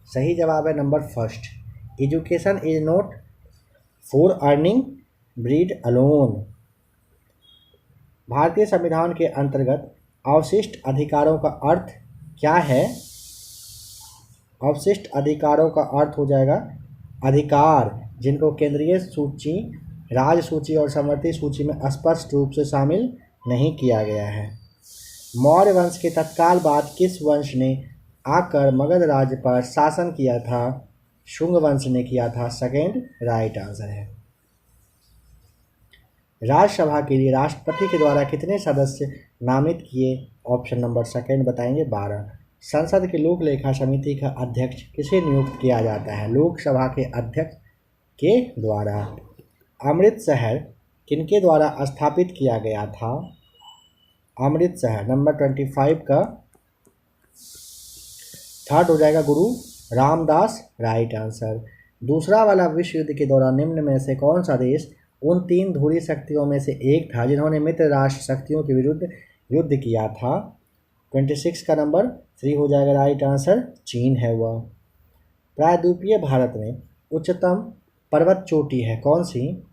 Speaker 1: सही जवाब है number 1। Education is not for earning breed alone. भारतीय संविधान के अंतर्गत अवशिष्ट अधिकारों का अर्थ क्या है? अवशिष्ट अधिकारों का अर्थ हो जाएगा अधिकार जिनको केंद्रीय सूची, राज्य सूची और समवर्ती सूची में स्पष्ट रूप से शामिल नहीं किया गया है। मौर्य वंश के तत्काल बाद किस वंश ने आकर मगध राज्य पर शासन किया था? शुंग वंश ने किया था, सेकेंड राइट आंसर है। राज्यसभा के लिए राष्ट्रपति के द्वारा कितने सदस्य नामित किए? ऑप्शन नंबर सेकेंड बताएंगे 12। संसद की लोक लेखा समिति का अध्यक्ष किसे नियुक्त किया जाता है? लोकसभा के अध्यक्ष के द्वारा। अमृत शहर किनके द्वारा स्थापित किया गया था? अमृत शहर नंबर 25 का थर्ड हो जाएगा गुरु रामदास, राइट आंसर। दूसरा वाला विश्व युद्ध के दौरान निम्न में से कौन सा देश उन 3 ध्रुवीय शक्तियों में से एक था जिन्होंने मित्र राष्ट्र शक्तियों के विरुद्ध युद्ध किया था? 26 का नंबर 3 हो जाएगा राइट आंसर, चीन है वह। प्रायद्वीपीय भारत में उच्चतम पर्वत चोटी है कौन सी?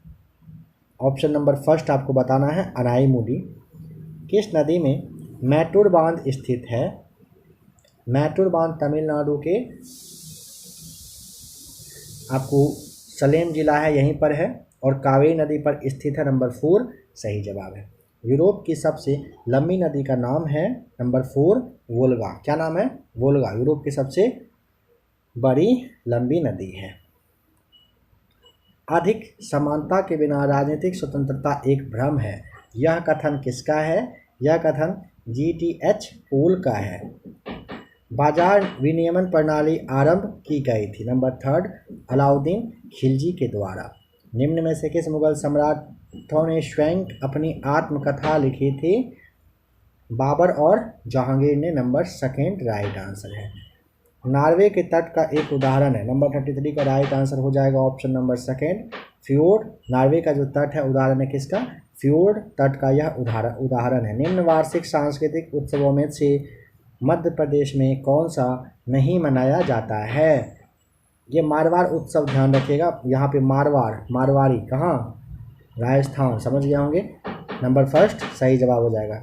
Speaker 1: ऑप्शन नंबर फर्स्ट आपको बताना है अनाईमुडी। किस नदी में मैटूर बांध स्थित है? मैटूर बांध तमिलनाडु के आपको सलेम जिला है यहीं पर है और कावेरी नदी पर स्थित है, नंबर 4 सही जवाब है। यूरोप की सबसे लंबी नदी का नाम है नंबर 4 वोल्गा। क्या नाम है? वोल्गा यूरोप की सबसे बड़ी लंबी नदी है। अधिक समानता के बिना राजनीतिक स्वतंत्रता एक भ्रम है, यह कथन किसका है? यह कथन GTH पोल का है। बाजार विनियमन प्रणाली आरंभ की गई थी, नंबर 3 अलाउद्दीन खिलजी के द्वारा। निम्न में से किस मुगल सम्राटों ने स्वयं अपनी आत्मकथा लिखी थी? बाबर और जहांगीर ने, नंबर 2 राइट आंसर है। नॉर्वे के तट का एक उदाहरण है, नंबर 33 का राइट आंसर हो जाएगा ऑप्शन नंबर 2 फ्योर्ड। नॉर्वे का जो तट है उदाहरण है किसका? फ्योर्ड तट का यह उदाहरण है। निम्न वार्षिक सांस्कृतिक उत्सवों में से मध्य प्रदेश में कौन सा नहीं मनाया जाता है? ये मारवाड़ उत्सव ध्यान रखिएगा, यहाँ पे मारवाड़ी कहाँ? राजस्थान, समझ गए होंगे। नंबर 1 सही जवाब हो जाएगा।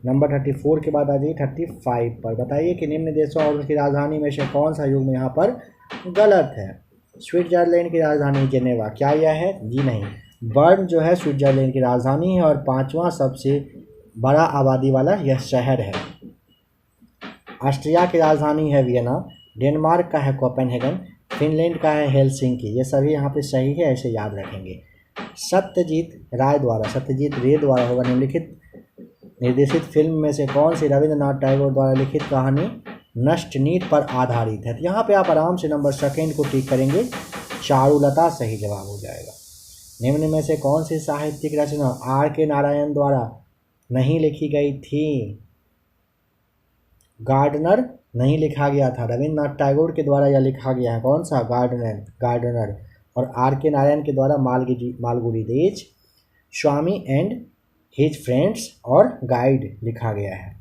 Speaker 1: नंबर 34 के बाद आ जाइए 35 पर। बताइए कि निम्न देशों और उनकी राजधानी में से कौन सा युग्म यहाँ पर गलत है? स्विट्जरलैंड की राजधानी जेनेवा, क्या यह है? जी नहीं। बर्न जो है स्विट्जरलैंड की राजधानी है और 5वां सबसे बड़ा आबादी वाला यह शहर है। ऑस्ट्रिया की राजधानी है वियना। डेनमार्क का है कोपेनहेगन। फिनलैंड का है हेलसिंकी। ये सभी यहाँ पे सही है, ऐसे याद रखेंगे। सत्यजीत रे द्वारा होगा निम्नलिखित निर्देशित फिल्म में से कौन सी रविंद्रनाथ टैगोर द्वारा लिखित कहानी नष्टनीत पर आधारित है? यहाँ पे आप आराम से नंबर 2 को टिक करेंगे, चारुलता सही जवाब हो जाएगा। निम्न में से कौन सी साहित्यिक रचना R.K. नारायण द्वारा नहीं लिखी गई थी? गार्डनर नहीं लिखा गया था, रविंद्रनाथ टैगोर के द्वारा यह लिखा गया है। कौन सा? गार्डनर। और R.K. नारायण के द्वारा Malgudi days, Swami and his friends और गाइड लिखा गया है।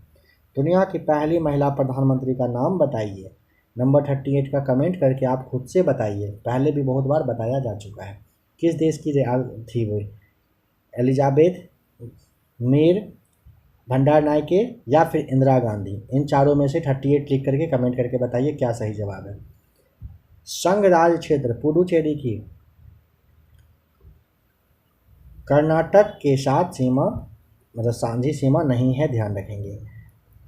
Speaker 1: दुनिया की पहली महिला प्रधानमंत्री का नाम बताइए। नंबर 38 का कमेंट करके आप खुद से बताइए, पहले भी बहुत बार बताया जा चुका है। किस देश की थी वो? एलिजाबेथ, मीर भंडारनायके या फिर इंदिरा गांधी? इन चारों में से 38 क्लिक करके कमेंट करके बताइए क्या सही जवाब है। संघ राज्य क्षेत्र पुडुचेरी की कर्नाटक के साथ सीमा मतलब साझी सीमा नहीं है, ध्यान रखेंगे।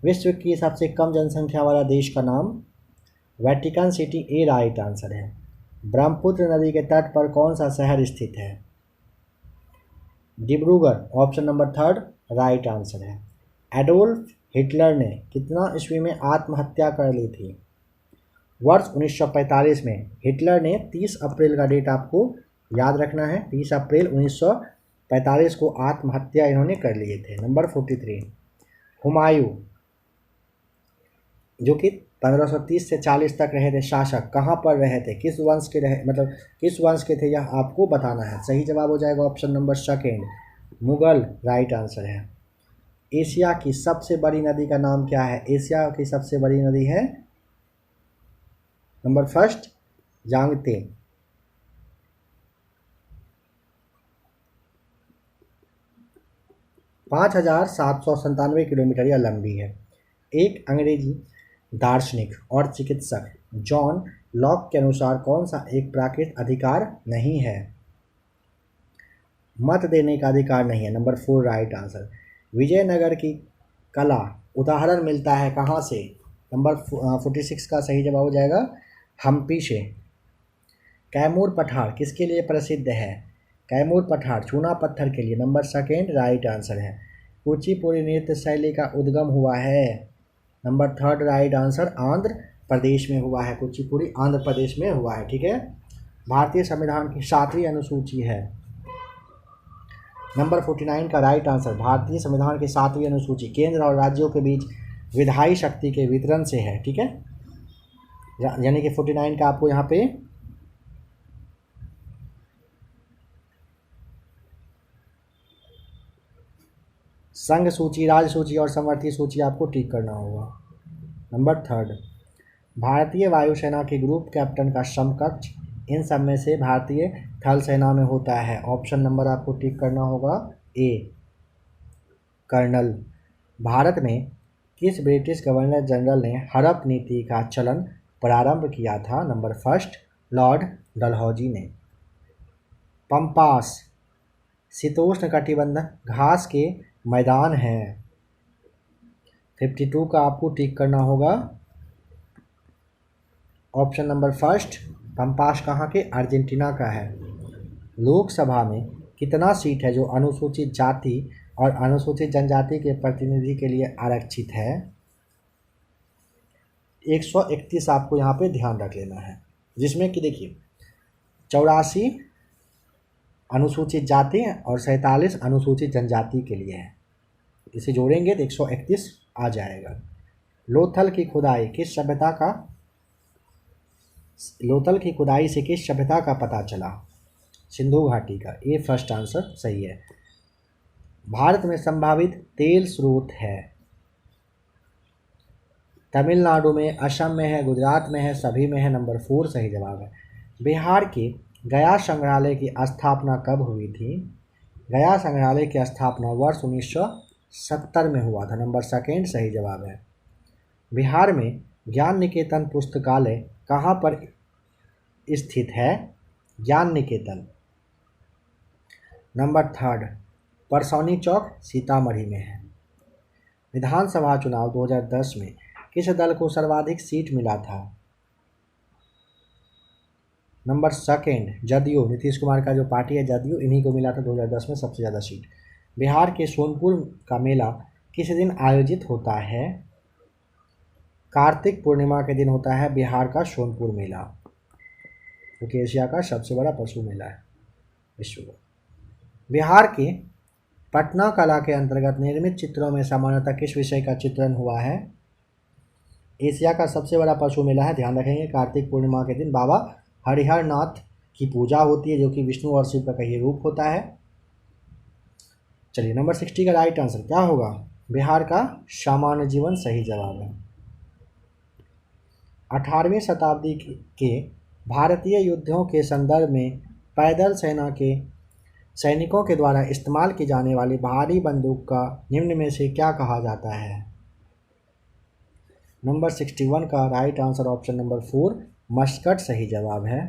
Speaker 1: विश्व की सबसे कम जनसंख्या वाला देश का नाम? वेटिकन सिटी ए राइट आंसर है। ब्रह्मपुत्र नदी के तट पर कौन सा शहर स्थित है? Dibrugarh option number third right answer है। एडोल्फ हिटलर ने कितना ईस्वी में आत्महत्या कर ली थी? वर्ष 1945 में। हिटलर ने 30 अप्रैल का डेट आपको याद रखना है, 30 अप्रैल 1945 को आत्महत्या इन्होंने कर लिए थे। नंबर 43 हुमायूं जो कि 1530 से 40 तक रहे थे शासक, कहाँ पर रहे थे, किस वंश के रहे, मतलब किस वंश के थे, यह आपको बताना है। सही जवाब हो जाएगा option number second Mughal right answer है। एशिया की सबसे बड़ी नदी का नाम क्या है? एशिया की सबसे बड़ी नदी है नंबर फर्स्ट यांगत्से। 5797 किलोमीटर यह लंबी है। एक अंग्रेजी दार्शनिक और चिकित्सक जॉन लॉक के अनुसार कौन सा एक प्राकृतिक अधिकार नहीं है? मत देने का अधिकार नहीं है। Number 4 right answer. विजयनगर की कला उदाहरण मिलता है कहाँ से? नंबर 46 का सही जवाब हो जाएगा हम्पी से। कैमूर पठार किसके लिए प्रसिद्ध है? कैमूर पठार चूना पत्थर के लिए। नंबर सेकेंड राइट आंसर है। कुचिपुड़ी नृत्य शैली का उद्गम हुआ है? Number third right answer Andhra Pradesh में हुआ है। कुचिपुड़ी आंध्र प्रदेश में हुआ है। ठीक है। भारतीय संविधान की 7वीं अनुसूची है। नंबर 49 का राइट आंसर। भारतीय संविधान की 7वीं अनुसूची केंद्र और राज्यों के बीच विधायी शक्ति के वितरण से है। ठीक है, यानी कि 49 का आपको यहाँ पे संघ सूची, राज्य सूची और समवर्ती सूची आपको टिक करना होगा। नंबर थर्ड भारतीय वायुसेना के ग्रुप कैप्टन का समकक्ष इन सब में से भारतीय थल सेना में होता है। ऑप्शन नंबर आपको टिक करना होगा ए कर्नल। भारत में किस ब्रिटिश गवर्नर जनरल ने हड़प नीति का चलन प्रारंभ किया था? नंबर फर्स्ट लॉर्ड डलहौजी ने। पंपास शीतोष्ण कटिबंध घास के मैदान हैं। 52 का आपको टिक करना होगा। ऑप्शन नंबर फर्स्ट पंपास कहाँ के? अर्जेंटीना का है। लोकसभा में कितना सीट है जो अनुसूचित जाति और अनुसूचित जनजाति के प्रतिनिधि के लिए आरक्षित है? 131 आपको यहाँ पे ध्यान रख लेना है, जिसमें कि देखिए 84 अनुसूचित जाति और 47 अनुसूचित जनजाति के लिए है। इसे जोड़ेंगे तो 131 आ जाएगा। लोथल की खुदाई से किस सभ्यता का पता चला? सिंधु घाटी का। ये फर्स्ट आंसर सही है। भारत में संभावित तेल स्रोत है? तमिलनाडु में, असम में है, गुजरात में है, सभी में है। नंबर 4 सही जवाब है। बिहार के गया संग्रहालय की स्थापना कब हुई थी? गया संग्रहालय की स्थापना वर्ष 1970 में हुआ था। नंबर सेकेंड सही जवाब है। बिहार में ज्ञान निकेतन पुस्तकालय कहाँ पर स्थित है? ज्ञान निकेतन। नंबर थर्ड परसौनी चौक सीतामढ़ी में है। विधानसभा चुनाव 2010 में किस दल को सर्वाधिक सीट मिला था? Number second JDU. नीतीश कुमार का जो पार्टी है जदयू, इन्हीं को मिला था 2010 में सबसे ज़्यादा सीट। बिहार के सोनपुर का मेला किस दिन आयोजित होता है? कार्तिक पूर्णिमा के दिन होता है बिहार का सोनपुर मेला, क्योंकि एशिया का सबसे बड़ा पशु मेला है विश्व का। बिहार के पटना कला के अंतर्गत निर्मित चित्रों में सामान्यतः किस विषय का चित्रण हुआ है? एशिया का सबसे बड़ा पशु मेला है, ध्यान रखेंगे। कार्तिक पूर्णिमा के दिन बाबा हरिहर नाथ की पूजा होती है, जो कि विष्णु और शिव का कहीं रूप होता है। चलिए नंबर 60 का राइट आंसर क्या होगा? बिहार का सामान्य जीवन सही जवाब है। 18वीं शताब्दी के भारतीय युद्धों के संदर्भ में पैदल सेना के सैनिकों के द्वारा इस्तेमाल की जाने वाली भारी बंदूक का निम्न में से क्या कहा जाता है? नंबर 61 का right answer option number 4 Muscat सही जवाब है।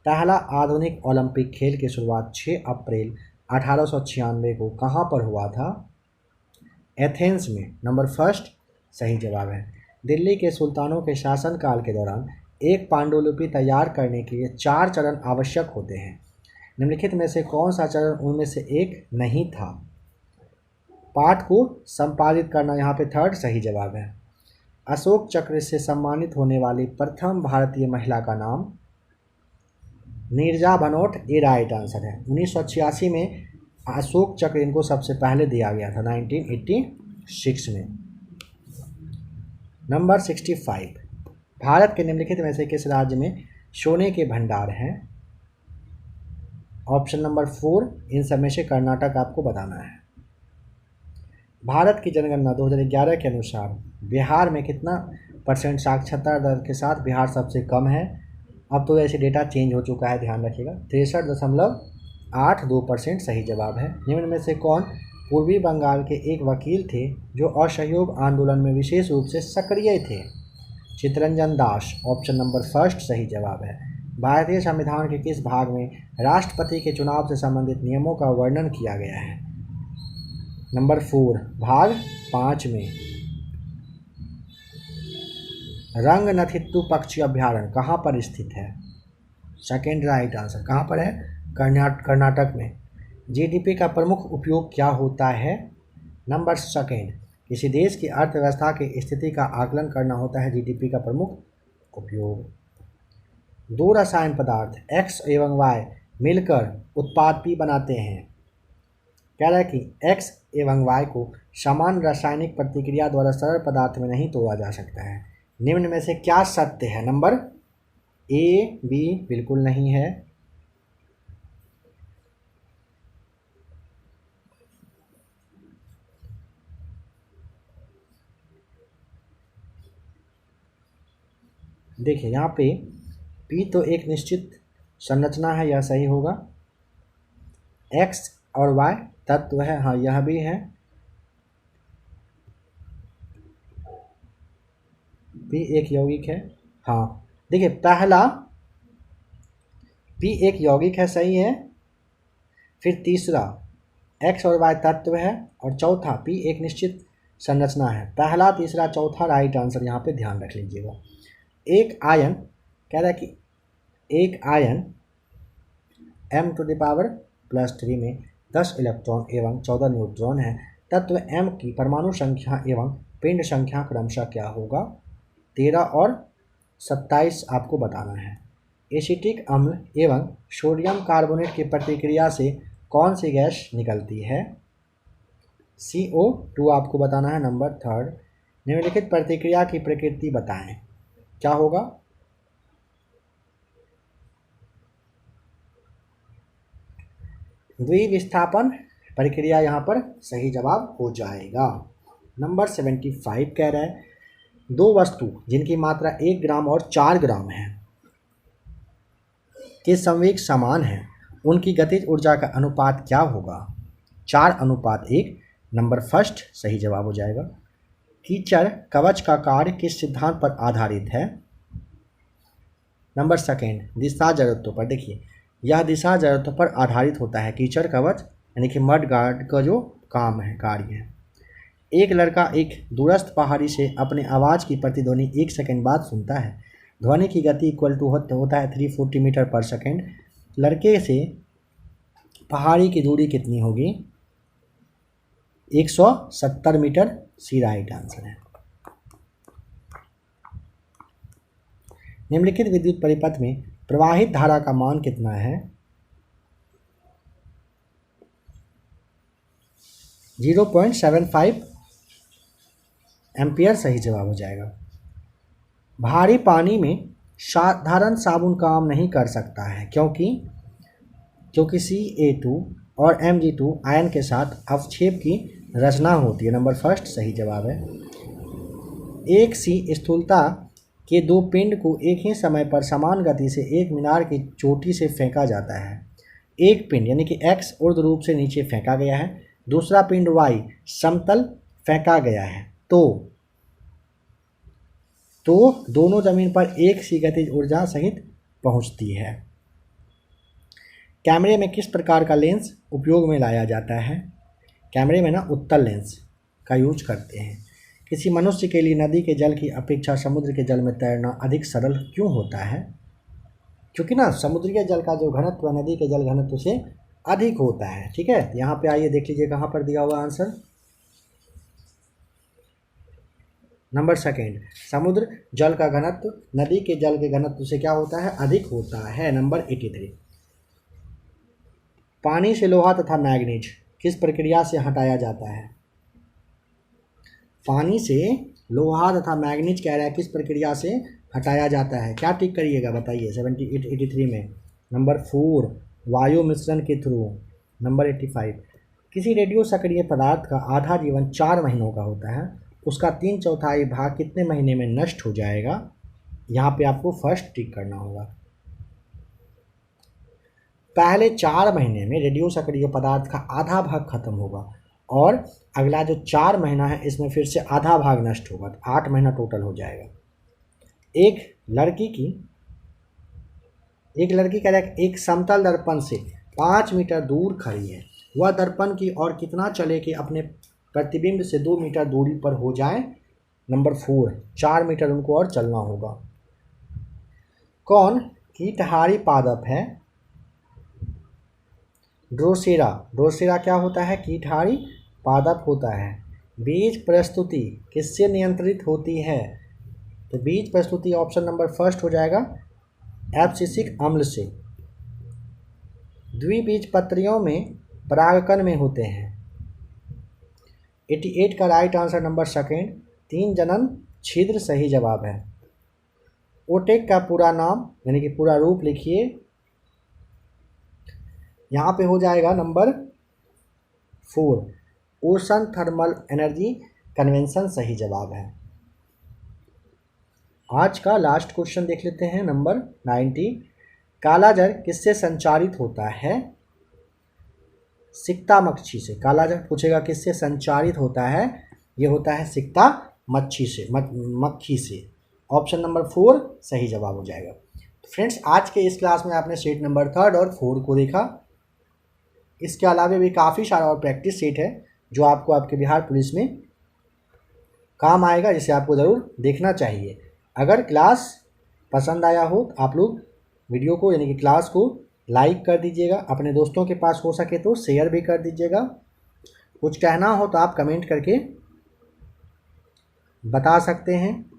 Speaker 1: पहला आधुनिक ओलंपिक खेल की शुरुआत 6 अप्रैल 1896 को कहाँ पर हुआ था? एथेंस में। नंबर फर्स्ट सही जवाब है। दिल्ली के सुल्तानों के शासनकाल के दौरान एक पांडुलिपि तैयार करने के लिए 4 चरण आवश्यक होते हैं। निम्नलिखित में से कौन सा चरण उनमें से एक नहीं था? पाठ को संपादित करना यहाँ पे थर्ड सही जवाब है। अशोक चक्र से सम्मानित होने वाली प्रथम भारतीय महिला का नाम? नीरजा भनोट, ये राइट आंसर है। 1986 में अशोक चक्र इनको सबसे पहले दिया गया था, 1986 में। नंबर 65, भारत के निम्नलिखित में से किस राज्य में सोने के भंडार हैं? ऑप्शन नंबर 4, इन सब में से कर्नाटक आपको बताना है। भारत की जनगणना 2011 के अनुसार बिहार में कितना % साक्षरता दर के साथ बिहार सबसे कम है? अब तो ऐसे डेटा चेंज हो चुका है, ध्यान रखिएगा। 63.82% सही जवाब है। निम्न में से कौन पूर्वी बंगाल के एक वकील थे जो असहयोग आंदोलन में विशेष रूप से सक्रिय थे? Chittaranjan Das, option number first सही जवाब है। भारतीय संविधान के किस भाग में राष्ट्रपति के चुनाव से संबंधित नियमों का वर्णन किया गया है? नंबर 4, भाग 5 में। रंगनथिट्टू पक्षी अभ्यारण्य कहाँ पर स्थित है? Second right answer. कहाँ पर है? कर्नाटक में। जीडीपी का प्रमुख उपयोग क्या होता है? नंबर सेकेंड, किसी देश की अर्थव्यवस्था की स्थिति का आकलन करना होता है जीडीपी का प्रमुख उपयोग। 2 रसायन पदार्थ X एवं Y मिलकर उत्पाद P बनाते हैं। कह रहा है कि X एवं Y को समान रासायनिक प्रतिक्रिया द्वारा सरल पदार्थ में नहीं तोड़ा जा सकता है। निम्न में से क्या सत्य है? नंबर A, B बिल्कुल नहीं है। देखिए यहाँ पे P तो एक निश्चित संरचना है, यह सही होगा। X और Y तत्व है, हाँ यह भी है। P एक यौगिक है, हाँ। देखिए पहला P एक यौगिक है, सही है। फिर तीसरा X और Y तत्व है, और चौथा P एक निश्चित संरचना है। पहला, तीसरा, चौथा राइट आंसर यहाँ पे ध्यान रख लीजिएगा। एक आयन कह रहा है कि एक आयन m⁻+3 में 10 इलेक्ट्रॉन एवं 14 न्यूट्रॉन है। तत्व m की परमाणु संख्या एवं पिंड संख्या क्रमशः क्या होगा? 13 और 27 आपको बताना है। एसिटिक अम्ल एवं सोडियम कार्बोनेट की प्रतिक्रिया से कौन सी गैस निकलती है? CO2 आपको बताना है। नंबर थर्ड, निम्नलिखित प्रतिक्रिया की प्रकृति बताएं, क्या होगा? द्विविस्थापन प्रक्रिया यहाँ पर सही जवाब हो जाएगा। नंबर 75 कह रहा है 2 वस्तु जिनकी मात्रा 1 ग्राम और 4 ग्राम है के संवेग समान है, उनकी गतिज ऊर्जा का अनुपात क्या होगा? 4:1। नंबर फर्स्ट सही जवाब हो जाएगा। कीचड़ कवच का कार्य किस सिद्धांत पर आधारित है? नंबर सेकेंड, दिशा जड़त्व पर। देखिए यह दिशा जड़त्व पर आधारित होता है कीचड़ कवच, यानी कि मड गार्ड का जो काम है, कार्य है। एक लड़का एक दूरस्थ पहाड़ी से अपने आवाज़ की प्रतिध्वनि 1 सेकंड बाद सुनता है। ध्वनि की गति इक्वल टू होता है 340 मीटर पर सेकेंड। लड़के से पहाड़ी की दूरी कितनी होगी? 170 मीटर। सी राइट आंसर है। निम्नलिखित विद्युत परिपथ में प्रवाहित धारा का मान कितना है? 0.75 एम्पियर सही जवाब हो जाएगा। भारी पानी में साधारण साबुन काम नहीं कर सकता है, क्योंकि Ca2 और Mg2 आयन के साथ अवक्षेप की रचना होती है। नंबर फर्स्ट सही जवाब है। एक सी स्थूलता के 2 पिंड को एक ही समय पर समान गति से एक मीनार की चोटी से फेंका जाता है। एक पिंड यानी कि X ऊर्ध रूप से नीचे फेंका गया है, दूसरा पिंड Y समतल फेंका गया है, तो दोनों जमीन पर एक सी गतिज ऊर्जा सहित पहुंचती है। कैमरे में किस प्रकार का लेंस उपयोग में लाया जाता है? कैमरे में ना उत्तल लेंस का यूज करते हैं। किसी मनुष्य के लिए नदी के जल की अपेक्षा समुद्र के जल में तैरना अधिक सरल क्यों होता है? क्योंकि ना समुद्रीय जल का जो घनत्व है नदी के जल घनत्व से अधिक होता है। ठीक है, यहाँ पे आइए देख लीजिए कहाँ पर दिया हुआ आंसर। नंबर सेकेंड, समुद्र जल का घनत्व नदी के जल के घनत्व से क्या होता है? अधिक होता है। नंबर 83, पानी से लोहा तथा मैग्नीज किस प्रक्रिया से हटाया जाता है? पानी से लोहा तथा मैग्नीज कह रहा है किस प्रक्रिया से हटाया जाता है? क्या टिक करिएगा बताइए 83 में। नंबर 4, वायु मिश्रण के थ्रू। नंबर 85, किसी रेडियो सक्रिय पदार्थ का आधा जीवन 4 महीनों का होता है, उसका 3/4 भाग कितने महीने में नष्ट हो जाएगा? यहाँ पे आपको फर्स्ट टिक करना होगा। पहले 4 महीने में रेडियो सक्रिय पदार्थ का आधा भाग खत्म होगा और अगला जो 4 महीना है इसमें फिर से आधा भाग नष्ट होगा, तो 8 महीना टोटल हो जाएगा। एक लड़की कह रहा है एक समतल दर्पण से 5 मीटर दूर खड़ी है, वह दर्पण की ओर कितना चले कि अपने प्रतिबिंब से 2 मीटर दूरी पर हो जाए? नंबर 4, 4 मीटर उनको और चलना होगा। कौन कीटहारी पादप है? ड्रोसेरा। ड्रोसेरा क्या होता है? कीटहारी पादप होता है। बीज प्रस्तुति किससे नियंत्रित होती है? तो बीज प्रस्तुति ऑप्शन नंबर फर्स्ट हो जाएगा, एब्सिसिक अम्ल से। द्विबीजपत्रियों में परागकण में होते हैं। 88 का राइट आंसर नंबर सेकेंड, 3 जनन छिद्र सही जवाब है। ओटेक का पूरा नाम यानी कि पूरा रूप लिखिए, यहाँ पे हो जाएगा number 4, ocean thermal energy convention सही जवाब है। आज का लास्ट क्वेश्चन देख लेते हैं, नंबर 90, कालाजर किससे संचारित होता है? सिक्ता मच्छी से। कालाजर पूछेगा किससे संचारित होता है? ये होता है सिक्ता मच्छी से, मक्खी से। ऑप्शन नंबर 4 सही जवाब हो जाएगा। तो फ्रेंड्स, आज के इस क्लास में आपने सेट नंबर 3 और 4 को देखा। इसके अलावा भी काफ़ी सारा और प्रैक्टिस सेट है जो आपको आपके बिहार पुलिस में काम आएगा, जिसे आपको ज़रूर देखना चाहिए। अगर क्लास पसंद आया हो तो आप लोग वीडियो को यानी कि क्लास को लाइक कर दीजिएगा, अपने दोस्तों के पास हो सके तो शेयर भी कर दीजिएगा। कुछ कहना हो तो आप कमेंट करके बता सकते हैं।